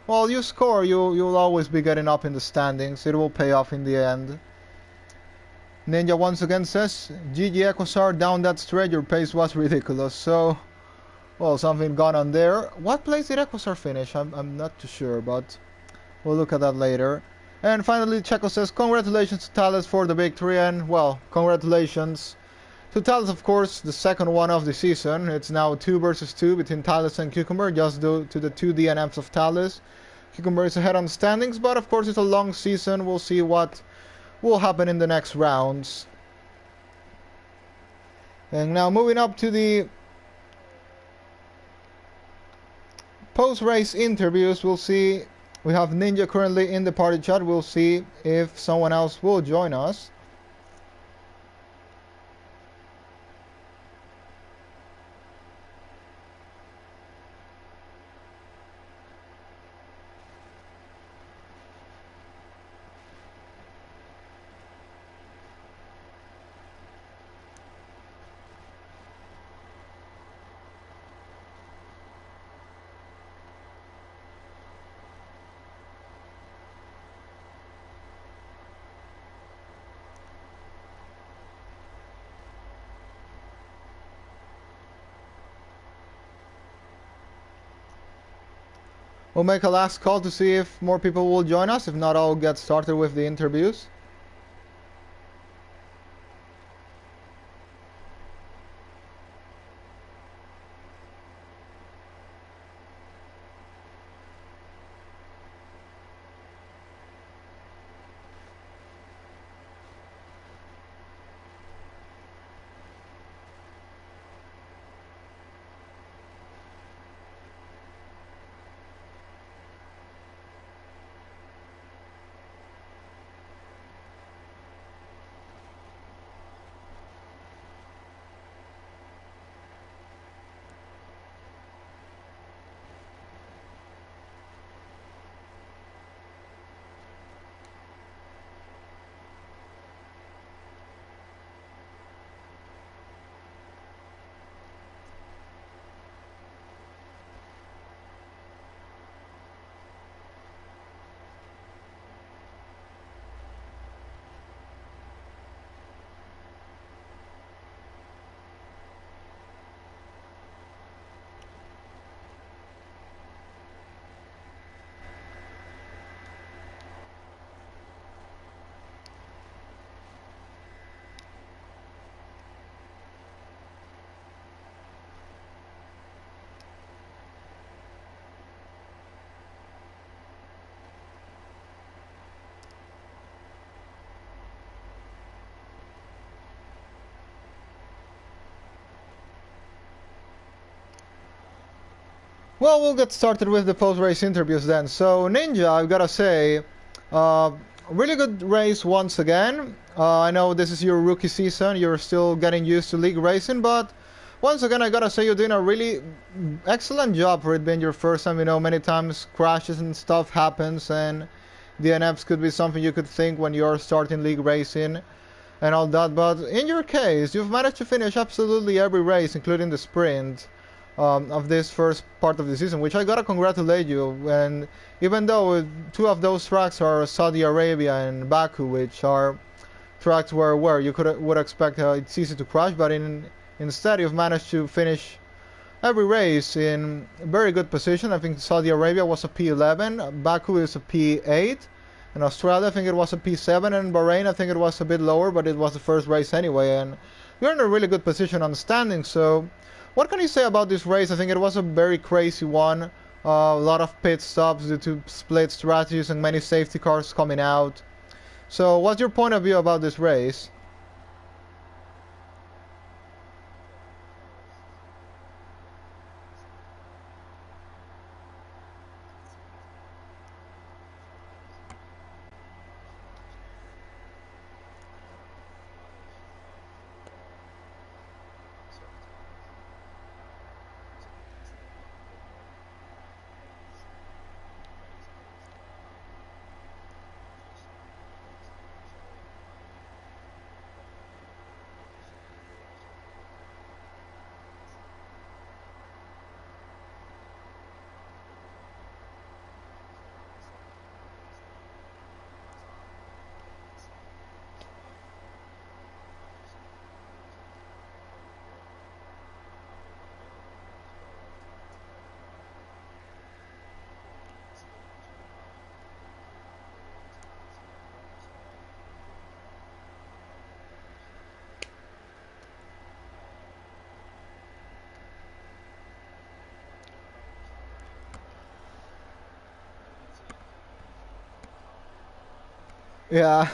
well, you score, you'll always be getting up in the standings. It will pay off in the end. Ninja once again says, GG Equasar, down that straight, your pace was ridiculous. So, well, something gone on there. What place did Equasar finish? I'm not too sure, but we'll look at that later. And finally, Checo says, congratulations to Thales for the victory, and, well, congratulations to Thales, of course, the second one of the season. It's now 2 versus 2 between Thales and Cucumber, just due to the 2 DNFs of Thales. Cucumber is ahead on standings, but of course it's a long season. We'll see what will happen in the next rounds. And now moving up to the post-race interviews, we'll see. We have Ninja currently in the party chat. We'll see if someone else will join us. We'll make a last call to see if more people will join us. If not, I'll get started with the interviews. Well, we'll get started with the post-race interviews then. So, Ninja, I've gotta say, really good race once again. I know this is your rookie season, you're still getting used to league racing, but once again, I gotta say you're doing a really excellent job for it being your first time. You know, many times crashes and stuff happens, and DNFs could be something you could think when you're starting league racing and all that, but in your case, you've managed to finish absolutely every race, including the sprint. Of this first part of the season, which I gotta congratulate you. And even though 2 of those tracks are Saudi Arabia and Baku, which are tracks where you would expect it's easy to crash, but instead you've managed to finish every race in very good position. I think Saudi Arabia was a P11, Baku is a P8, and Australia I think it was a P7, and Bahrain I think it was a bit lower, but it was the first race anyway, and you're in a really good position on standing. So what can you say about this race? I think it was a very crazy one. A lot of pit stops due to split strategies and many safety cars coming out. So what's your point of view about this race? Yeah.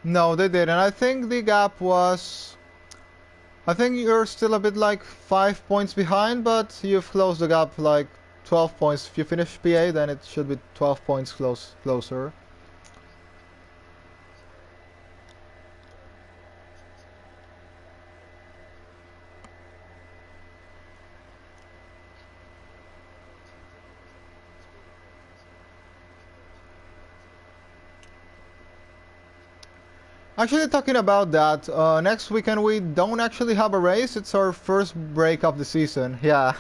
No, they didn't. I think the gap was... I think you're still a bit like 5 points behind, but you've closed the gap like 12 points. If you finish PA, then it should be 12 points closer. Actually, talking about that, next weekend we don't actually have a race. It's our first break of the season. Yeah.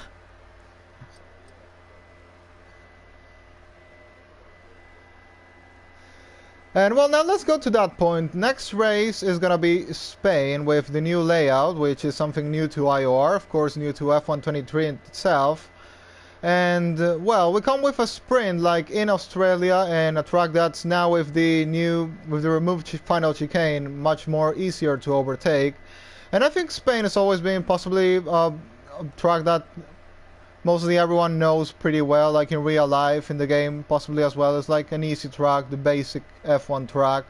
And well, now let's go to that point. Next race is gonna be Spain with the new layout, which is something new to IOR, of course, new to F123 itself. And well, we come with a sprint like in Australia, and a track that's now with the removed final chicane much more easier to overtake. And I think Spain has always been possibly a track that mostly everyone knows pretty well, like in real life, in the game possibly as well. It's like an easy track, the basic F1 track.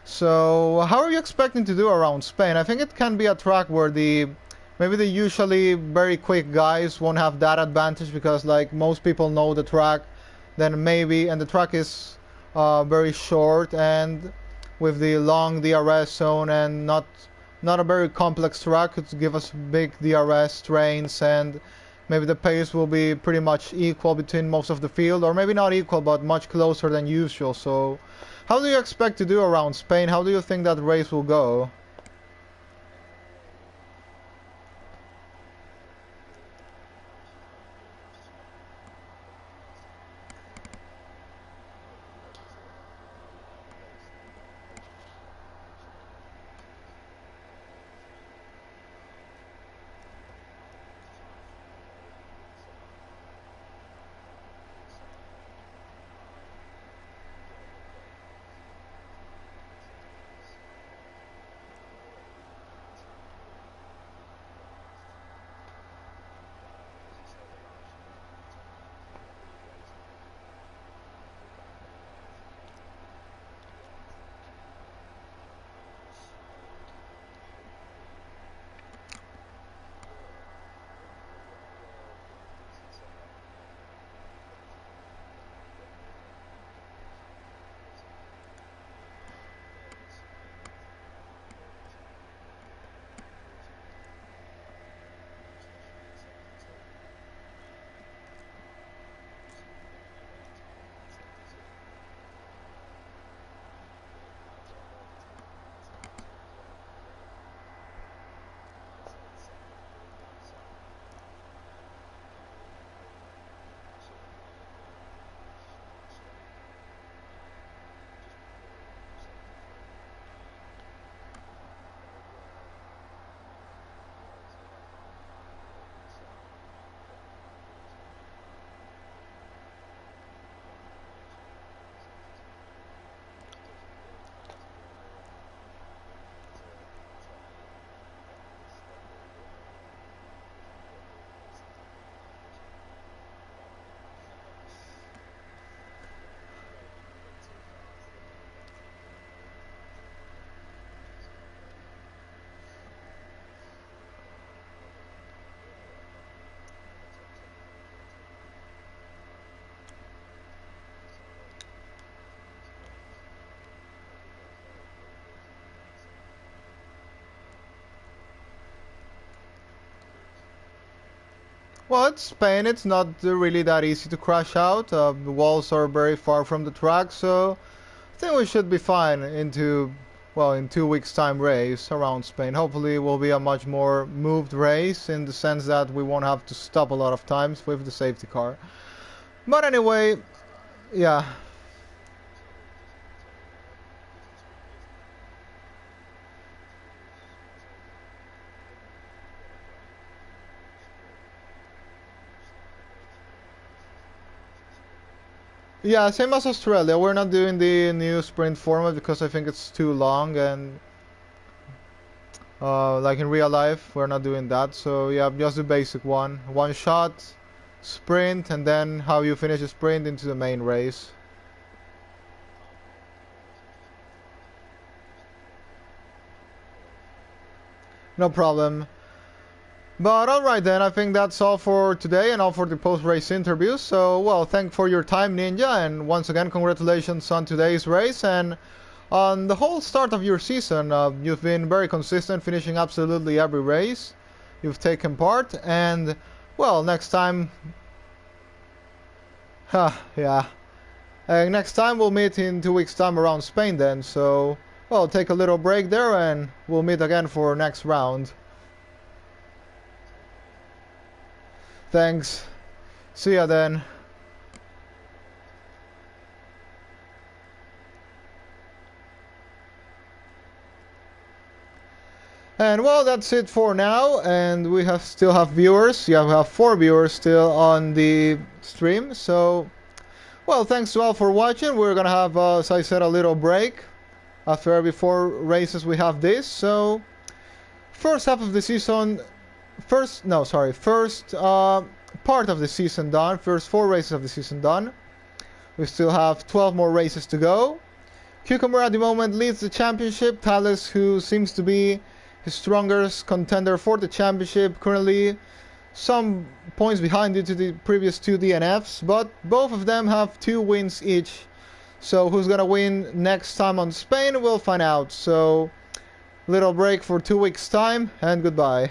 So how are you expecting to do around Spain? I think it can be a track where maybe the usually very quick guys won't have that advantage, because like most people know the track, then maybe, and the track is very short and with the long DRS zone, and not a very complex track. It give us big DRS trains, and maybe the pace will be pretty much equal between most of the field, or maybe not equal, but much closer than usual. So how do you expect to do around Spain? How do you think that race will go? Well, it's Spain. It's not really that easy to crash out. The walls are very far from the track, so I think we should be fine in 2 weeks' time race around Spain. Hopefully, it will be a much more moved race in the sense that we won't have to stop a lot of times with the safety car. But anyway, yeah. Yeah, same as Australia. We're not doing the new sprint format because I think it's too long and like in real life, we're not doing that. So yeah, just the basic one. One shot, sprint, and then how you finish a sprint into the main race. No problem. But alright then, I think that's all for today and all for the post-race interview. So, well, thank for your time, Ninja, and once again, congratulations on today's race and on the whole start of your season. You've been very consistent, finishing absolutely every race you've taken part, and, well, next time... yeah. Next time we'll meet in 2 weeks' time around Spain then, so, well, take a little break there and we'll meet again for next round. Thanks. See ya then. And well, that's it for now. And we still have viewers. Yeah, we have 4 viewers still on the stream. So, well, thanks to all for watching. We're gonna have, as I said, a little break after every 4 races. We have this. So, first half of the season. First part of the season done. First 4 races of the season done. We still have 12 more races to go. Cucumber at the moment leads the championship. Thales, who seems to be his strongest contender for the championship, currently some points behind due to the previous 2 DNFs, but both of them have 2 wins each. So who's gonna win next time on Spain, we'll find out. So little break for 2 weeks time and goodbye.